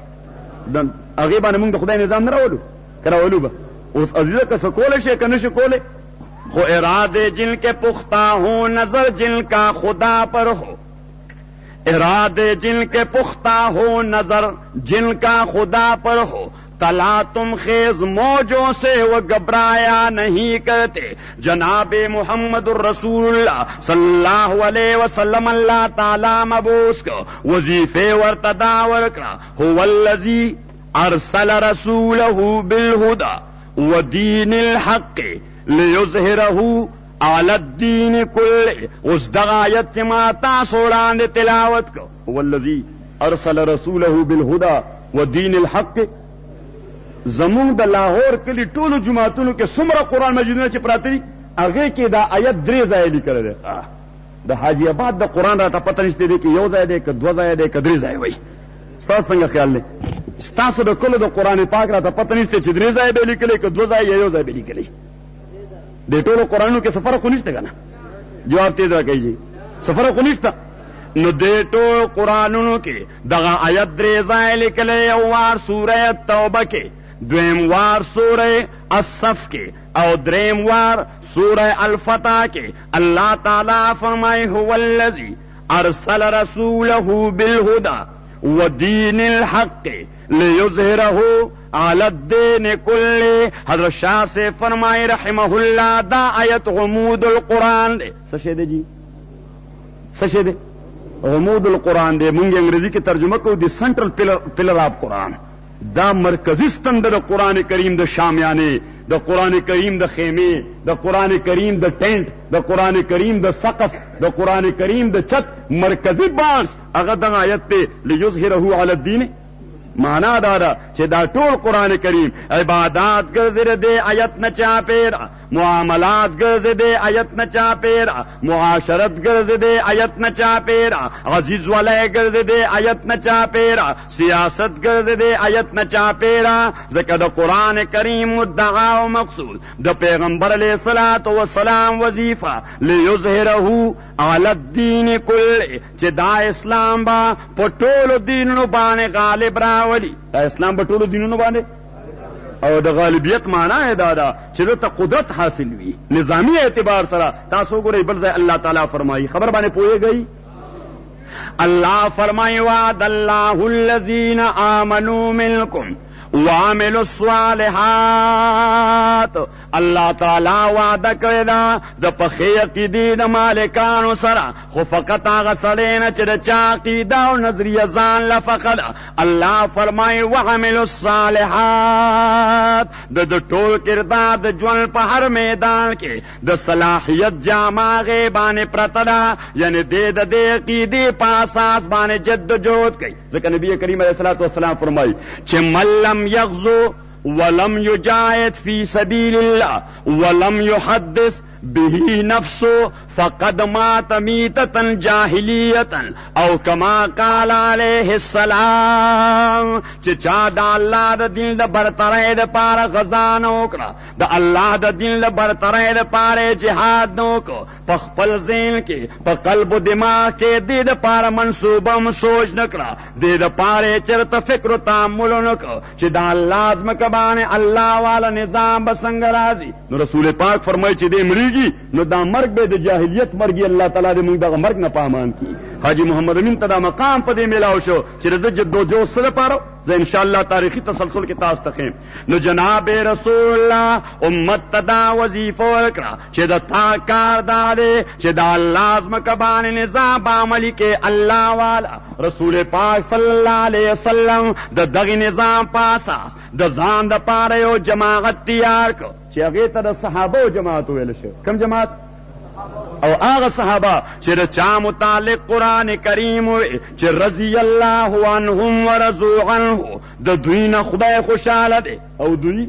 د هغې باندې موږ د خدای نظام نه راولو که راولو به اوس عزیزه که څه کولی شي که نه شي کولی خو ارادے جن کے پختہ ہوں نظر جن کا خدا پر ہو ارادے جن کے پختہ ہو نظر جن کا خدا پر ہو तला तुम खेज मौजों से वो घबराया नहीं करते। जनाब मोहम्मद रसूलुल्लाह सल्लल्लाहु अलैहि वसल्लम अल्लाह ताला मबूस को वजीफे वर्तदा वर्करा हुवल्लज़ी अरसल रसूलहू बिलहुदा व दीनिल हक़ लियुज़हिरहू अलद्दीन कुल्ले। उस दगायत के माता सोड़ान तिलावत को हुवल्लज़ी अरसल रसूलहू बिलहुदा व दीनिल हक़। जमून द लाहौर कली टोल जुमातुन के सुमरा कुरान मजीद में प्रातरी आगे के दा आयत द्रे जाए लिखल दे द हाजी आबाद द कुरान राता पता नشته दे कि यो जाए दे कि दो जाए दे कि द्रे जाए वही स्तास संग ख्याल ले स्तास द कुल द कुरान पाक राता पता नشته چې द्रे जाए به लिखले कि दो जाए यो जाए به लिखले दे टोल कुरान के सफर को नشته kana जवाब तेज राखी सफर को नشته नो दे टोल कुरानों के दगा आयत द्रे जाए लिखले वार सूरह तौबा के द्वेम वार सूरह अस्सफ के और द्रेम वार सूरह अल-फतह के अल्लाह ताला फरमाए हुवल्लज़ी अरसल रसूलहू बिलहुदा व दीनिल हक़ लियुज़हिरहू अलद्दीन कुल्ले। हज़रत शाह से फरमाए रहमहुल्लाह दा आयत गुमूदुल कुरान दे सशेदे जी सशेदे गुमूदुल कुरान दे मुंगे अंग्रेजी की तर्जुमा को the central pillar of Quran दा मरकजी स्तंद द कुरान करीम द शामियाने द कुरान करीम द खेमे the Quran Karim the tent the Quran करीम द सकफ द कुरान करीम द छत मरकजी बांस अगद आयत पे लियुज़हिरहू अलद्दीन माना दादा चे दा टोल कुरान करीम इबादत गज़र दे आयत न चापेरा मुआमलात गर्ज दे आयत न चापेरा मुआशरत गर्ज दे आयत न चापेरा अजीज वाले गर्ज दे आयत न चापेरा सियासत गर्ज दे आयत न चापेरा ज़िक्र द कुरान करीम मुद्दआ व मक़सूद द पैगंबर अलैहिस्सलातु वस्सलाम वजीफा लियुज़हिरहू अलद्दीन कुल्ले चे दा इस्लाम बा पटोलो दीन बाने गालिब रावली दा इस्लाम पटोलो दीन बाने और द गालिबियत माना है दादा चलो त कुदरत हासिल हुई निजामी एतबार सरा तासो को बल अल्लाह ताला फरमाई खबर बाने पोए गई अल्लाह फरमाई वादल्लाहुल्लज़ीना आमनू मिनकुम वामिलुस सालिहात। अल्लाह ताला वादा करेदा द पखे अकीदी द मालिकानो सरा खो फकत आगा सड़ेना च द अकीदा और नजरिया जान ला फकद अल्लाह फरमाए वामिलुस सालिहात द टोल किरदार द ज्वल पहर मैदान के द सलाहियत जामागे बाने प्रतदा यानी दे अकीदी पासास बाने जद्दोजहद कई ज़िक्र नबी करीम अलैहिस्सलातु वस्सलाम फरमाई च मल्लम यग़ज़ो वलम युजाहिद फी सबीलिल्लाह वलम युहद्दिस बिही नफ्सो फक़द मात मीततन जाहिलियतन औ कमा क़ाल अलैहिस्सलाम चा द अल्लाह द दिल द बरतरे द पार ग़ज़ा नोकरा द अल्लाह द दिल द बरतरे द पारे जिहाद नोको पखपल ज़ेन के पकल्ब दिमाग के दे द पार मंसूबम सोच नकरा दे द पारे चरत फिक्र तामुल नको च द लाज़म कबाने अल्लाह वाला निजाम बसंग राजी नो रसूल पाक फरमाई च दे मरीगी नो दा मर्ग बे द जाहिलियत मर्गी अल्लाह ताला दे मुंग दा मर्ग न पामान की हाजी मोहम्मद अमीन तदा मकाम पदे मिलाओ शो च द जद्दो जो सर पारो इंशाअल्लाह तारीखी तसलसल के तास तखेम नो जनाब रसूलुल्लाह उम्मत तदा वजीफो रकड़ा च दा कार दादे च दा लाज़म कबान निजाम बामली के अल्लाह वाला रसूल पाक सल्लल्लाहु अलैहि वसल्लम द दगी निजाम पासास द जान द पारे ओ जमाअत तैयार को च अगे त सहाबो जमाअत वेल शो कम जमाअत और आगा सहाबा च चा मुतालिक कुरान करीम च रज़ी अल्लाहु अन्हुम व रज़ू अन्हु द दुई न खुदा खुशाल दे और दुई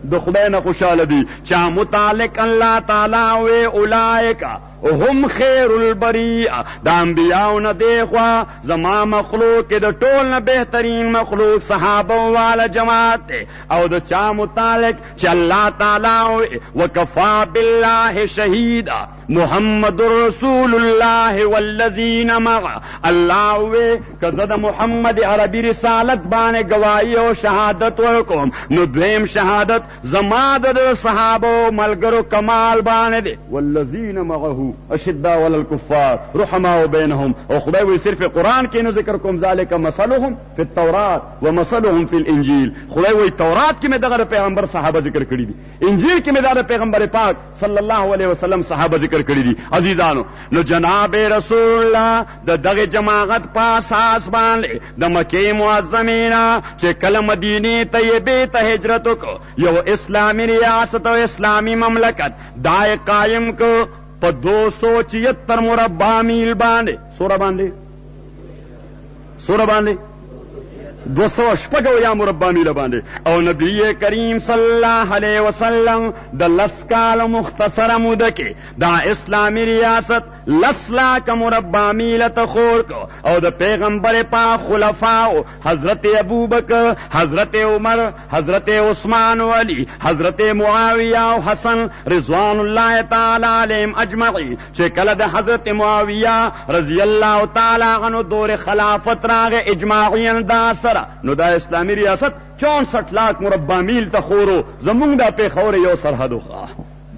द खुदा न खुशाल दी चा मुतालिक अल्लाह ताला वे उलाइका हम खैरुल बरिया द अंबियाओ न देखवा जमा मखलूक के द टोल न बेहतरीन मखलूक सहाबों वाला जमात और द चा मुतालिक च अल्लाह ताला व कफा बिल्लाहि शहीदा मुहम्मदुर रसूलुल्लाह वल्लज़ीना मअ अल्लाह वे कज़द मुहम्मद अरबी रिसालत बाने गवाही और शहादत वरकोम नो द्वेम शहादत जमा द सहाबो मलगरो कमाल बाने दे वल्लज़ीना मअहू آمنوا اشداء علی الکفار رحماء بینهم. او خدای وی صرف قرآن کې نو ذکر کوم ذالک مثلهم فی التورات ومثلهم فی الانجیل. خدای وی تورات کې مې دغه پیغمبر صحابه ذکر کړی دي، انجیل کې مې دغه پیغمبر پاک صلی الله علیه وسلم صحابه ذکر کړی دي. عزیزانو نو جناب رسول الله دغه جماعت په اساس باندې د مکه معظمه نه چې کله مدینه طیبه ته هجرت وکړ، یو اسلامی ریاست او اسلامی مملکت دای قائم کو په 276 مربع میل باندې. سوره باندې 200 مربع میل باندې. او نبی کریم صلی الله علیه وسلم د لسکال مختصره موده کې دا اسلامی ریاست 10 مربع میل ته خور کو. او د پیغمبر پاک خلفاء حضرت ابوبکر، حضرت عمر، حضرت عثمان و علی، حضرت معاویہ او حسن رضوان الله تعالی علیهم اجمعین چې کله د حضرت معاویہ رضی الله تعالی عنہ دور خلافت راغه اجماعی انداز سره نو دا اسلامی ریاست 64 لاکھ مربع میل ته خورو. زمونږ دا پیښور یو سرحدو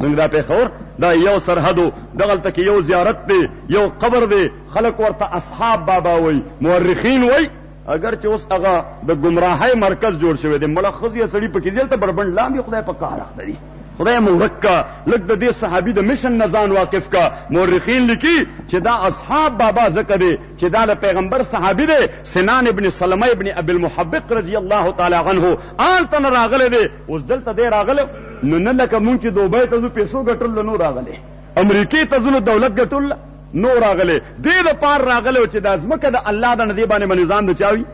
زمونږ دا پیښور دا یو سرحدو، دغلته کې یو زیارت دی، یو قبر دی، خلک ورته اصحاب بابا وای، مورخین وای. اگر چې اوس هغه د گمراهۍ مرکز جوړ شوی دی، مړه ښځې سړي پکې ځل ته بربند لاندې خدای په کار اخته دي. خدای مورک کا لږ د دې صحابي د مشن نه ځان واقف کا. مورخین لیکي چې دا اصحاب بابا ذکر دی چې دا د پیغمبر صحابي دی، سنان ابن سلمہ ابن ابي المحبق رضی الله تعالی عنه آل تن راغله دی. اوس دلته دی راغله نو نه لکه مونږ چې دوبۍ ته ځو پیسو ګټل نو راغله، امریکې ته ځو دولت ګټل نو راغله. دې د پار راغله چې دا ځمکه د الله د ندی باندې نظام د چاوي،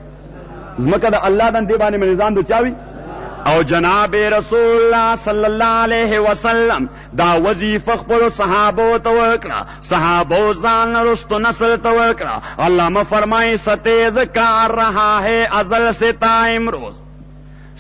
ځمکه د الله د ندی باندې نظام د چاوي. او جناب رسول الله صلی الله علیه وسلم دا وظیفه خپل صحابه ته ورکړه، صحابه ځان رستو نسل ته ورکړه. علامه فرمایي ستیز کار رہا ہے ازل سے تا امروز،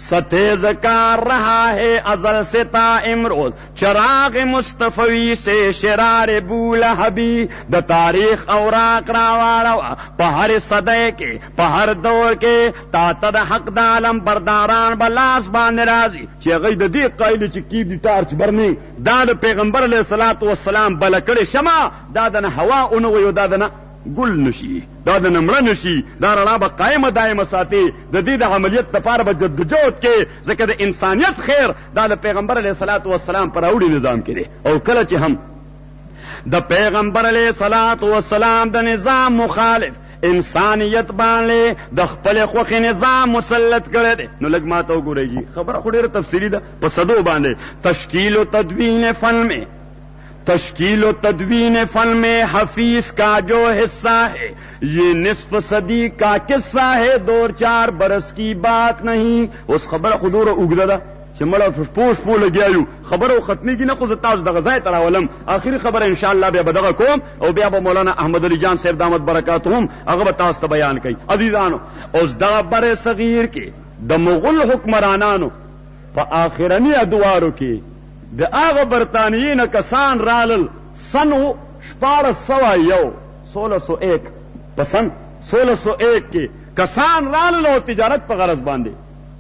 ستیز کار رہا ہے ازل سے تا امروز، چراغ مصطفی سے شرار بولہبی. د تاریخ اوراق راواروا په هر صدی کې په هر دور کې تا ته د حق د عالم برداران بلاس باندې راځي چې هغوی د دې قایل چې کی دي ټارچ برني دا د پیغمبر علیه الصلاة والسلام بله کړې شمع دا د نه هوا اونه وي او دا د نه ګل نشي، دا د نمړه نشي، دا رڼا به قائمه دائمه ساتي. د دې د عملیت لپاره به جدوجہد کې ځکه د انسانیت خیر دا د پیغمبر علیه الصلاة والسلام پر اوړي نظام کې دی. او کله چې هم د پیغمبر علیه الصلاة والسلام د نظام مخالف انسانیت باندې د خپل خوښې نظام مسلط کړی دی نو لږ ما ته وګورئ جی، خبره خو ډېره تفصیلي ده په صدو باندې. تشکیل و تدوین فن میں، تشکیل و تدوین فن میں حفیظ کا جو حصہ ہے یہ نصف صدی کا قصہ ہے، 2-4 برس کی بات نہیں. اوس خبره خو دوره اوږده ده چې مړه پوش پو لګیا یو، خبره ختمېږي نه، خو زه تاسو دغه ځای ته راولم. آخري خبره انشاءالله بیا به دغه کوم او بیا به مولانا احمد علی جان صاحب دامت برکاتهم هغه به تاسو ته بیان کوي. عزیزانو اوس دغه بر صغیر کې د مغل حکمرانانو په آخرني ادوارو کې د هغه برطانیې نه کسان رالل سن 1601 په سن 1601 کې کسان رالل او تجارت په غرض باندې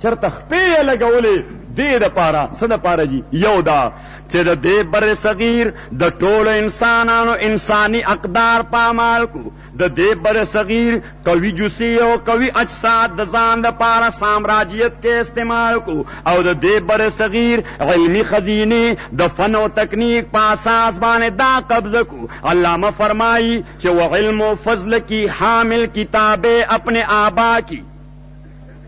چرته خپې یې لګولې دې دپاره څه دپاره جي؟ یو دا چې د دې بر صغیر د ټولو انسانانو انساني اقدار پامال کو، د دې بر صغیر قوي جوسی او قوي اجساد د ځان دپاره سامراجیت کې استعمال کو، او د دې بر صغیر علمی خزینه د فن او تکنیک په اساس باندې دا قبضه کو. علامه فرمائی چې وعلم و فضل کی حامل کتابیں اپنے آبا کی،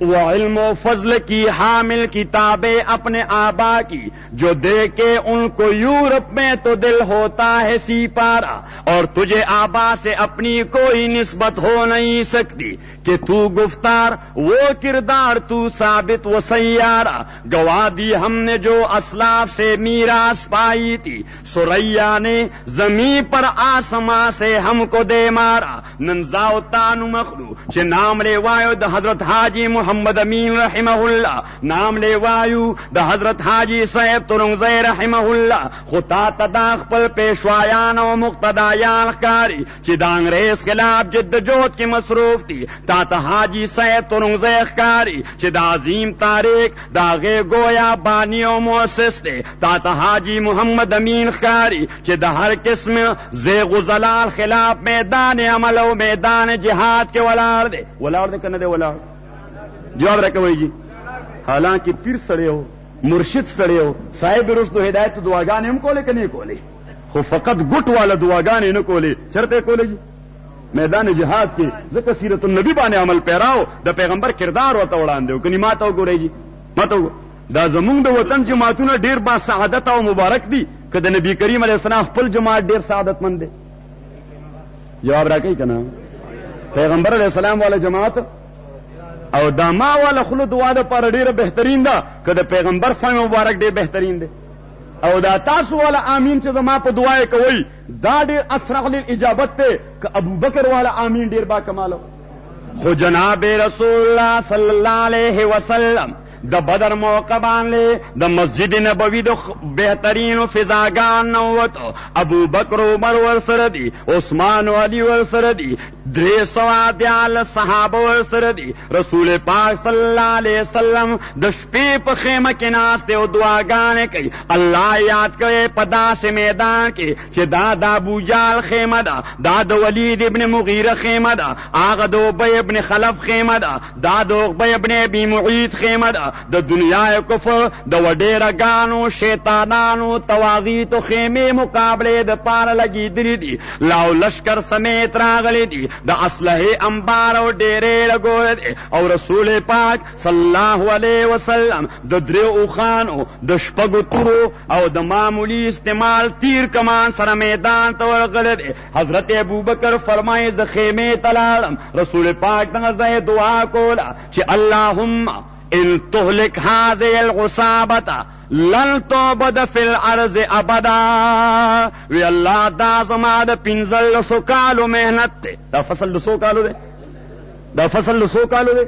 وعلم و فضل کی حامل کتابیں اپنے آبا کی، جو دیکھے ان کو یورپ میں تو دل ہوتا ہے سیپارا، اور تجھے آبا سے اپنی کوئی نسبت ہو نہیں سکتی کہ تو گفتار وہ کردار تو ثابت و سیارہ. گوا دی ہم نے جو اسلاف سے میراث پائی تھی، سریا نے زمین پر آسماں سے ہم کو دے مارا. ننزاؤ تانو مخلو چھ نام لے وایو د حضرت حاجی محمد محمد امین رحمه الله نام لے وایو د حضرت حاجی صاحب ترنگزئی رحمه الله خو تا تدا خپل پیشوایان او مقتدایان ښکاري چې د انګریز خلاف جد جهد کې مصروف دي. تا ته حاجی صاحب ترنگزئی ښکاري چې د عظیم تاریخ د هغې گویا بانی او مؤسس دی. تا ته حاجی محمد امین ښکاري چې د هر قسم زیغ و زلال خلاف میدان عمل او میدان جهاد کې ولاړ دی. ولاړ دی که نه دی ولاړ؟ جواب راکوئ جی. حالانکہ پیر سڑے ہو، مرشد سڑے ہو، صاحب رشد و ہدایت دعاګانې هم کولې که نه کولې؟ خو فقط ګټ والا دعاګانې نه کولې. چرته کولې جی؟ میدان جهاد کې ځکه سیرت النبی باندې عمل پیراو د پیغمبر کردار ورته وړاندې و. کني ما ته وګورئ جی، ما ته وګورئ. دا زمونږ د وطن جماعتونه ډېر با سعادت او مبارک دي که د نبی کریم علیه السلام خپل جماعت ډېر سعادتمند دی؟ جواب راکوئ که نه؟ پیغمبر علیه السلام والا جماعت او دا ما والا خلو دعا د پاره ډیره بهترین ده که د پیغمبر فهم مبارک ډیر بهترین دی. او دا تاسو والا آمین چې زما په دعا کوئ دا ډیر اسرع للاجابت دی که ابوبکر والا آمین ډیر با کماله. خو جناب رسول الله صلی الله علیه وسلم د بدر موقع باندې د مسجد نبوي د بهترینو فضاګان نووتو. ابو بکر عمر ورسره دي، عثمان و علي ورسره دي، 300 صحابه ورسره دي. رسول پاک صلی الله علیه وسلم د شپې په خیمه کې ناست دی او دعاګانې کوي. الله یاد کوي په داسې میدان کې چې دا د ابوجال خیمه ده، دا د ولید ابن مغیره خیمه ده، هغه د ابی ابن خلف خیمه ده، دا د عقبه ابن ابي معيط خیمه ده. د دنیا کفر د وډیرګانو شیطانانو تواغیتو خیمې مقابلې د پاره لګېدلي دي. لاو لشکر سمیت راغلی دي، د اسلحې انبار او ډېرې لګولی دی. او رسول پاک صلی الله علیه وسلم د 3 اوښانو د 6 تورو او د معمولی استعمال تیر کمان سره میدان ته ورغلی دی. حضرت ابوبکر فرمایي زه خیمې ته لاړم. رسول پاک دغه ځای دعا کوله چې اللهم ان تهلك هذه العصابة لن تعبد في الارض ابدا. وی الله دا زما د 15 کالو محنت دی. دا فصل د 100 کالو دی، دا فصل د 100 کالو دی،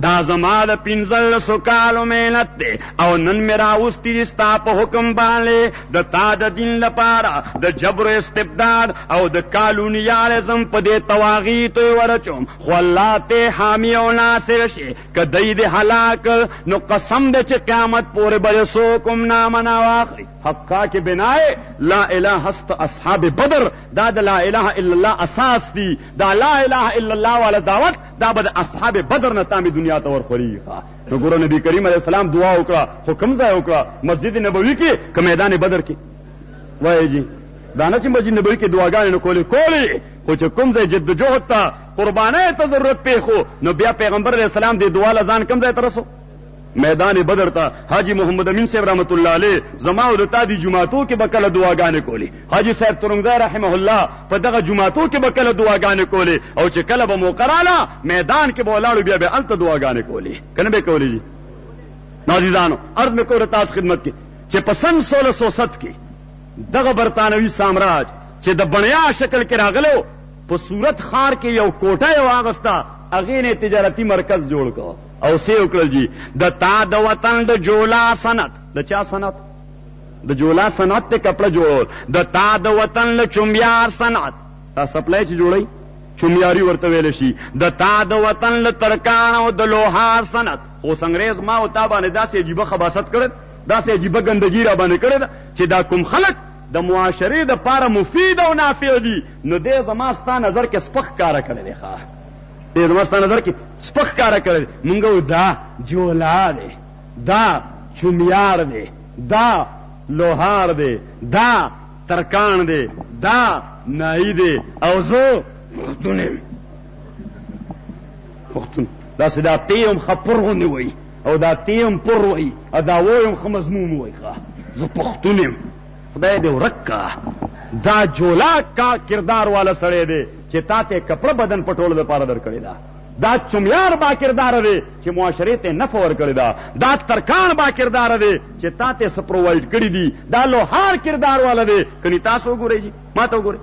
دا زما د 15 کالو محنت دی. او نن مې راوستی دي ستا په حکم باندې د تا د دین لپاره د جبر استبداد او د کالونیالزم په دې تواغیتو ورچوم. خو الله ته حامی او ناصر شي که دی دې هلاک نو قسم دی چې قیامت پورې به څوک هم نامه واخلي. حقا کې بنائے لا الہ است اصحاب بدر دا د لا الہ الا الله اساس دی. دا لا الہ الا الله والا دعوت دا به د اصحاب بدر نه تامې دنیا ته ورخوري. نو ګورو نبی کریم علیه السلام دعا وکړه، خو کوم ځای وکړه؟ مسجد نبوي کې که میدان بدر کې؟ وایي جی دا نه چې مسجد نبوي کې دعاګانې نه کولې، خو چې کوم ځای جد جهد ته قربانۍ ته ضرورت پیښو نو بیا پیغمبر علیه السلام دې دعا له ځان کوم ځای ته رسو؟ میدان بدر ته. حاجی محمد امین صاحب رحمت الله علیه زما او د تا دي جماعتو کې به کله دعاګانې کولې. حاجی صاحب ترنګزی رحمه الله په دغه جماعتو کې به کله دعاګانې کولې، او چې کله به موقع راله میدان کې به ولاړو بیا به هلته دعاګانې کولې، که نه به کولې جي؟ نو عزیزانو عرض مې کوله تاسو خدمت کې چې په سن 1607 کې دغه برطانوي سامراج چې د بڼیا شکل کې راغلو په صورت ښار کې یو کوټه یې واغسته، هغې نه تجارتي مرکز جوړ کړ او سی وکړل جی د تا د وطن د جولا صنعت. د چا صنعت؟ د جولا صنعت ته کپڑا جوړول. د تا د وطن له چمیار صنعت، دا سپلای چې جوړی چمیاري ورته ویل شي. د تا د وطن له ترکان او د لوهار صنعت. خو انګریز ما او تا باندې داسې عجیبه خباست کړې، داسې عجیبه ګندګي را باندې کړې ده چې دا کوم خلک د معاشرې د پاره مفید او نافع دي نو دې زما ستا نظر کې سپک کاره کړی دی. ښه دې زما ستا نظر کې سپک کاره کړی. مونږ وایو دا جولا دی، دا چمیار دی، دا لوهار دی، دا ترکان دی، دا نائی دی، او زه پښتون یم. پښتون داسې دا تیم ښه پر غوندې وایي او دا تیم پر وایي او دا وایم ښه مضمون وایي. ښه زه پښتون یم، خدای دې ورک کا. دا جولا کا کردار والا سړی دی چې تا ته کپړه بدن پټولو دپاره در کړې ده. دا چمیار با کردار دی چې معاشرې ته نفع ورکړې ده. دا ترکان با کردار دی چې تا ته څه پرووایډ کړي دي. دا لوهار کردار والا دی. کني تاسو وګورئ جي، ما ته وګورئ.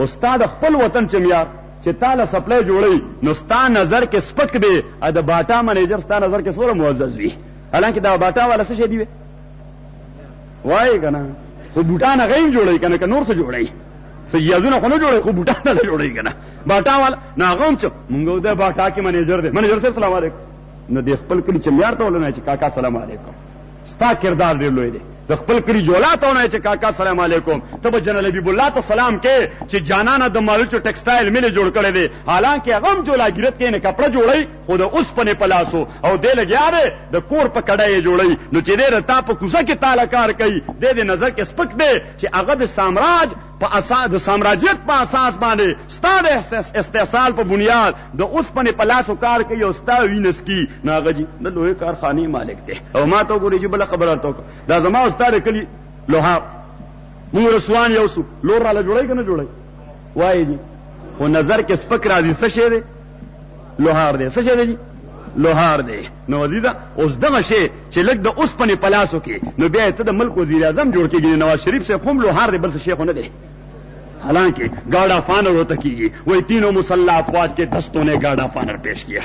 استاد خپل وطن چمیار چې چې تاله سپلای جوړي نو ستا نظر کې سپک دی د باټا منیجر ستا نظر کې څومره معزز وي حالانکه دا باټا والا څه شي دی وای کنه خو بوټان غیم جوړي کنه که نور څه جوړي سیازونه خو نه جوړي خو بوټان نه جوړي کنه باټا والا ناغم چې مونږ د باټا کې منیجر دی منیجر صاحب سلام علیکم نو د خپل کلی چمیار ته ولنه چې کاکا سلام علیکم ستا کردار ډیر لوی دی د خپل کلی جولا ته ونه چې کاکا سلام علیکم ته به جنرال حبیب الله ته سلام کې چې جانانه د مالوچو ټیکسټایل ملي جوړ کړی دی حالانکه هغه هم جولاګیرت کې نه کپڑا جوړی خو د اوسپنې په لاسو او دې لګیا دی د کور په کډای جوړی نو چې دې رتا په کوڅه کې تاله کار کوي دې نظر کې سپک دی چې هغه د سامراج په اساس د سامراجیت په اساس باندې ستا د استحصال په بنیاد د اوسپنې په لاسو کار کوي او ستا وینس کی ناغه جی د لوی کارخانه مالک دی او ما ته ګوري چې بل خبره ته دا زما استاد کلی لوها مونږ رسوان یو سو لور را جوړی کنه جوړی وای جی خو نظر کې سپک راځي څه شی دی لوهار دی څه شی دی لوهار دی نو عزیزا اوس دغه شی چې لګ د اوسپنې پلاسو کې نو بیا ته د ملک وزیر اعظم جوړ کېږي نواز شریف سے هم لوهار دی بل څه شی خو نه دی حالانکہ گاڑا فانر ہوتا کیجیے وہی تینوں مسلح افواج کے دستوں نے گاڑا فانر پیش کیا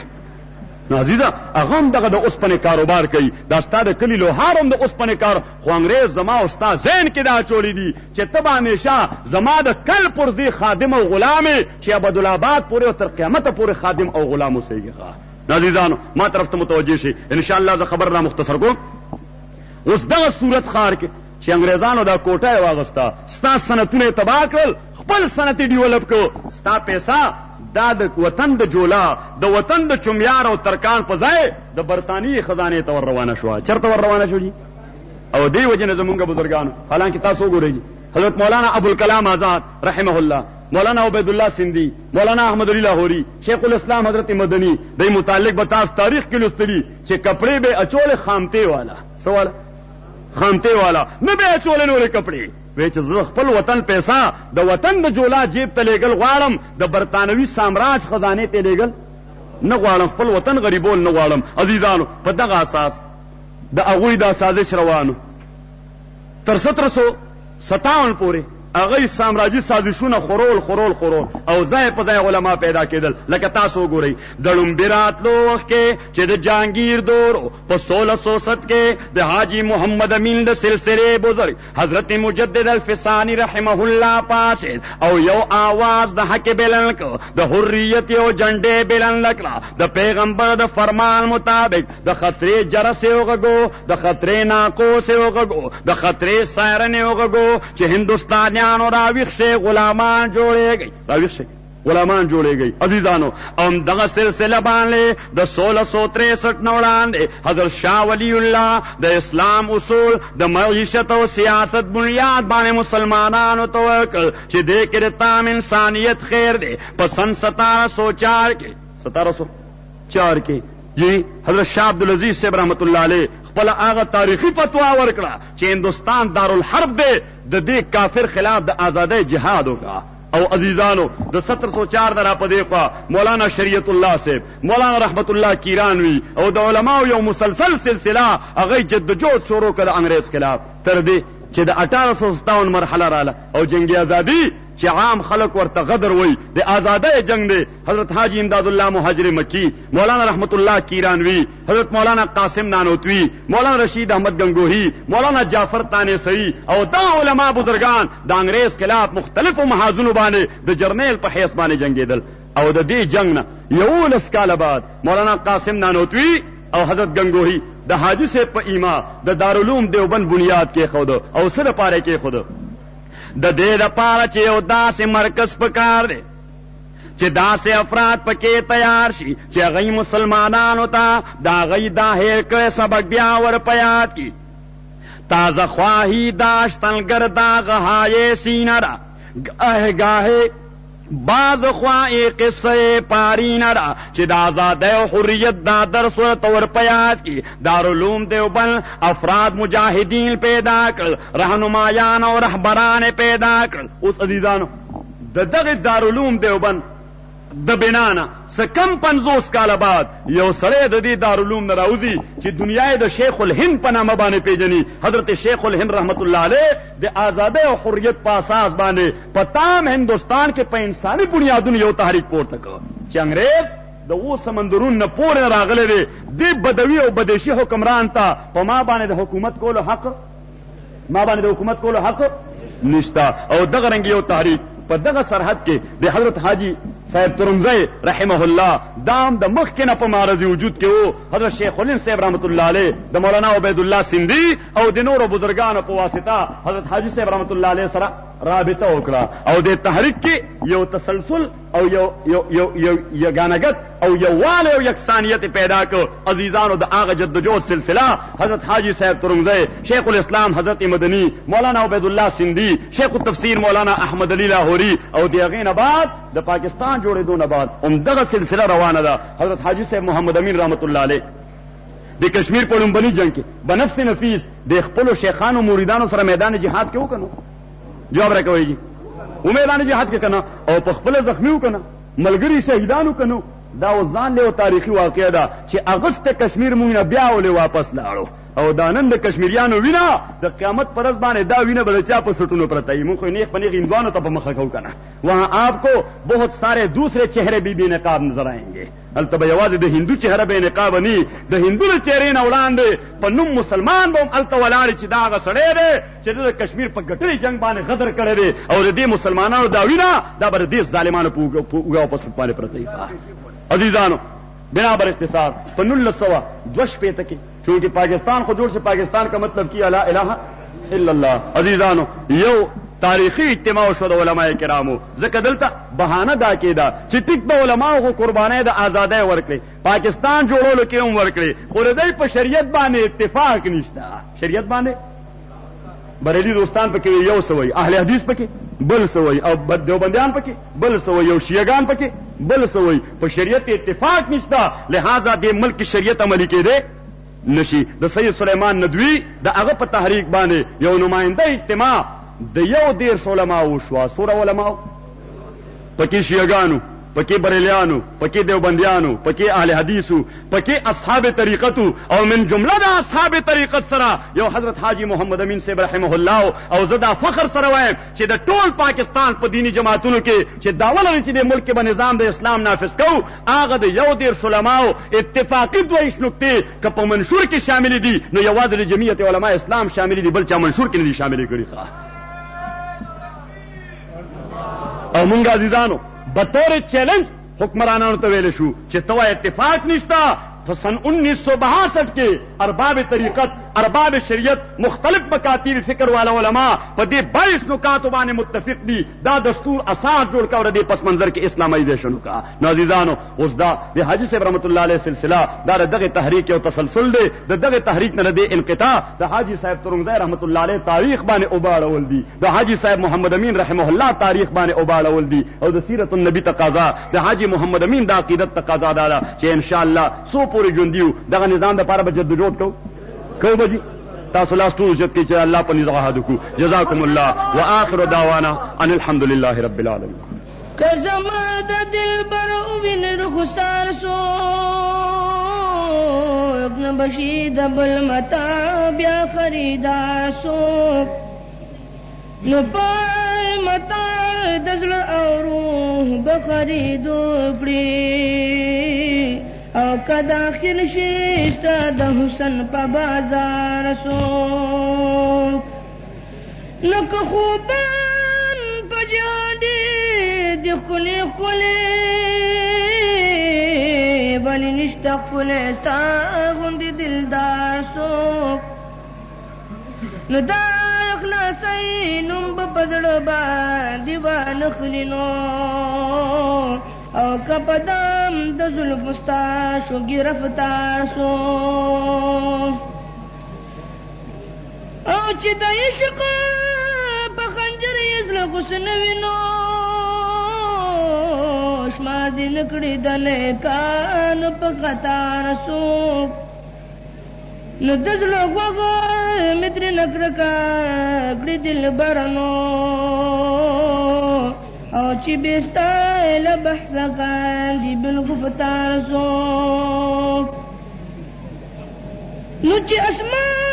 نو عزیزا اغم دغه د اوسپنې کاروبار کوي دا ستا د کلی لوهار هم د اوسپنې کار خو انګریز زما او ستا ذهن کې دا چولی دي چې ته به همیشه زما د کل پرزي خادم او غلام چې ابدالآباد پورې او تر قیامته پورې خادم او غلام اوسېږي عزیزانو ما طرف ته متوجه شي ان شاء الله زه خبر را مختصر کوم اوس دغه صورت خار کې چې انګریزانو دا کوټه واغستا ستا سنتونه تباہ کړل خپل سنت ډیولپ کو ستا پیسہ دا د وطن د جولا د وطن د چمیار او ترکان په ځای د برطانیې خزانه ته ور روانه شو چرته ور روانه شو جی او دی وجنه زمونږ بزرګانو حالانکه تاسو ګورئ حضرت مولانا ابوالکلام آزاد رحمه الله مولانا عبید الله سندھی مولانا احمد علی لاہوری شیخ الاسلام حضرت مدنی دای متعلق بتاس تاریخ کې لستلی چې کپڑے به اچول خامته والا سوال خامته والا نه به اچول نور کپڑے وی چې زه خپل وطن پیسہ د وطن د جولا جیب ته لېږل غواړم د برطانوي سامراج خزانه ته لېږل نه غواړم خپل وطن غریبول نه غواړم عزیزانو په دغه اساس د هغوی دا سازش روانو تر 1757 پورې هغه سامراجي سازشونه خورول او ځای په ځای علما پیدا کېدل لکه تاسو ګورئ د لومبي راتلو وخت کې چې د جهانگیر دور په 1607 کې د حاجی محمد امین د سلسله بزرگ حضرت مجدد الفسانی رحمه الله پاسه او یو आवाज د حق بلند کو د حریت او جنډې بلند کړه د پیغمبر د فرمان مطابق د خطرې جرس وغږو د خطرې ناقوس وغږو د خطرې سایرن وغږو چې هندوستان راویخ سے غلامان جوڑے گئی راویخ سے غلامان جوڑے گئی عزیزانو ام دغه سلسله باندې د 1663 نوړاندې حضرت شاه ولی الله د اسلام اصول د معیشت او سیاست بنیاد باندې مسلمانانو ته وکړ چې دې کې د تام انسانیت خیر دی په سن 1704 کې جی حضرت شاه عبدالعزیز صاحب رحمت الله علیه خپل هغه تاریخي فتوا ورکړه چې هندوستان دارالحرب دی د دې کافر خلاف د آزادۍ جهاد وکړه او عزیزانو د 1704 درا په دی خوا مولانا شریعت الله صاحب مولانا رحمت الله کیرانوی او د علماو یو مسلسل سلسله هغه جدوجہد شروع کړه انګریز خلاف تر دې چې د 1857 مرحله رااله او جنگ آزادی چې عام خلق ورته غدر وای د آزادۍ جنگ دی حضرت حاجی امداد الله مهاجر مکی مولانا رحمت الله کیرانوی حضرت مولانا قاسم نانوتوی مولانا رشید احمد گنگوہی مولانا جعفر تانیسئی او دا علماء بزرگان د انګریز خلاف مختلفو محاذونو باندې د جرنیل په حیث باندې جنگیدل او د دې جنگ نه 11 کال بعد مولانا قاسم نانوتوی او حضرت گنگوہی د حاجی سے په ایما د دارالعلوم دیوبند بنیاد کې خود او سره پاره کې خود د دې لپاره چې یو داسې مرکز پکار دی چې داسې افراد پکې تیار شي چې هغوی مسلمانانو ته د هغوی دا هیر کړی سبق بیا ور په یاد کړي تازه خواهی داشتنگر دا غهای سینه را گاه گاهی باز خواهی قصه پارینه را چې د آزادۍ او حریت دا درس ورته ور په یاد کړي دارالعلوم دیوبند افراد مجاهدین پیدا کړل رهنمایان او رهبران پیدا کړل اوس عزیزانو د دغه دارالعلوم دیوبند د بنانا سکم 50 کال بعد یو سړی د دې دارالعلوم نه راوځي چې دنیا د شیخ الهند په نامه باندې پیژني. حضرت شیخ الهند رحمت الله علیه د آزادۍ او حریت په اساس باندې په تمام هندوستان کې په انساني بنیادونو یو تحریک پورته کړ چې انګریز د و سمندرون نه پورې راغلی دی. دې بدوي او بدیشي حکمران ته په ما باندې د حکومت کولو حق نشتا. او دغه رنګ یو تحریک په دغه سرحد کې د حضرت حاجی صاحب ترنګزی رحمه الله دام د مخ کې نه په معرض وجود کې وو. حضرت شیخ الهند صاحب رحمت الله علیه د مولانا عبید الله سندھی او د نورو بزرګانو په واسطه حضرت حاجی صاحب رحمت الله علیه سره رابطه وکړه او د تحریک کې یو تسلسل او یو یگانګت او یووالی او یکسانیت پیدا کړ. عزیزانو د هغه جدوجہد سلسله حضرت حاجی صاحب ترنګزی، شیخ الاسلام حضرت مدنی، مولانا عبید الله سندھی، شیخ التفسیر مولانا احمد علی لاہوری او د هغې نه بعد د پاکستان جوړېدو نه بعد همدغه سلسله روانه ده. حضرت حاجی صاحب محمد امین رحمت الله علیه د کشمیر په لومبني جنگ کې بنفس نفیس د خپلو شیخانو مریدانو سره میدان جهاد کې وکنو. جواب راکوئ جی و میدان جهاد کې کنه او په خپل زخمی وکنه ملګری شهیدانو کنو. دا و ځان له تاریخي واقعه ده چې اغست کشمیر مونږ نه بیا ولې واپس لاړو او دا نن د کشمیریانو وینا د قیامت پر ورځ باندې دا وینا به چا په سټونو پرته وي. مونږ خو نیک پنیغ هندوانو ته په مخه کوو کنه. وہاں آپ کو بہت سارے دوسرے چہرے بھی بے نقاب نظر آئیں گے. هلته به یوازې د هندو چهره بې نقابه ني، د هندو له چهرې نه وړاندې په نوم مسلمان به هم هلته ولاړې چې دا هغه سړی دی چې د کشمیر په ګټلي جنګ باندې غدر کړی دی او د دې مسلمانانو دا وینا دا به د دې ظالمانو په اوږه او په سټ باندې پرته وي. عزیزانو بنابر اختصار په 1902 کې چونکہ پاکستان خود جوڑ سے پاکستان کا مطلب کیا لا الہ الا اللہ. عزیزانو یو تاریخی اجتماع شو د علماء کرامو ځکه دلته بهانه دا کېده چې ټیک د علماو خو قربانۍ د آزادۍ ورکړې، پاکستان جوړولو کې هم ورکړې، خو د دوی په شریعت باندې اتفاق نشته. شریعت باندې بریلی دوستان پکې یو سوی، اهل حدیث پکې بل سوی، او دیوبندیان پکې بل سوی، او شیعگان پکې بل سوی. په شریعت اتفاق نشته، لہذا د ملک شریعت عملی کېده نشي. د سید سلیمان ندوی د هغه په تحریک باندې یو نماینده اجتماع د 110 علماء وشوه. سوره علماء پکې شیعگانو، پکې بریلیانو، پکې دیوبندیانو، پکې اهل حدیثو، پکې اصحاب طریقتو، او من جمله د اصحاب طریقت سره یو حضرت حاجی محمد امین صاحب رحمه الله. او زه دا فخر سره وایم چې د ټول پاکستان په دینی جماعتونو کې چې داول لري چې د ملک به نظام د اسلام نافذ کوو، هغه د 110 علماو اتفاقی 22 نقطې که په منشور کې شامل دي نو یوازې د جمعیت علماء اسلام شامل دي، بل چا منشور کې نه دي شامل کړي. او مونږ عزیزانو بطور چیلنج حکمرانانو ته ویل شو چې توا اتفاق نشتا. فسن 1962 کې ارباب طریقت، ارباب شریعت، مختلف مکاتیب فکر والا علماء په دې 22 نکاتو باندې متفق دي. دا دستور اساس جوړ کا اور دې پس منظر کې اسلامایزیشن کا. نو عزیزانو اوس دا د حاجی صاحب رحمت الله علیه سلسله دا دغه تحریک او تسلسل دی. دغه تحریک نه دی انقطاع د حاجی صاحب ترنګزی رحمت الله علیه تاریخ باندې اوباړول دي، د حاجی صاحب محمد امین رحمه الله تاریخ باندې اوباړول دي، او د سیرت النبی تقاضا د حاجی محمد امین د عقیدت تقاضا دا چې ان شاء الله سو پوری ژوندیو دغه نظام د لپاره به جدوجہد کو بجی تاسو لاس ټول عزت کې چې الله په نظام حدکو. جزاکم الله واخر دعوانا ان الحمد لله رب العالمین. کزما د دلبر وین رخصار شو ابن بشید بل متا بیا خریدار شو نو پای متا دزل او روح بخریدو کړی او کدا خل شیشتا د حسن په بازار سو لکه خوبان پجادی د خلی بلی نشتا خلی ستا غندی دلدار سو نو دا اخلاصی نم بپزڑ باندی وانخلینو او کپدام د زلف مستاشو گرفتار شو او چې د عشق په خنجر یې زړه غصن وینو شمار دې نکړي د نیکان په قطار شو نو د زړه غوږ مې ترې نکړه کړي دلبرنو او چې بستایل بحث کاندي بالغفتار سو نو چې اسمان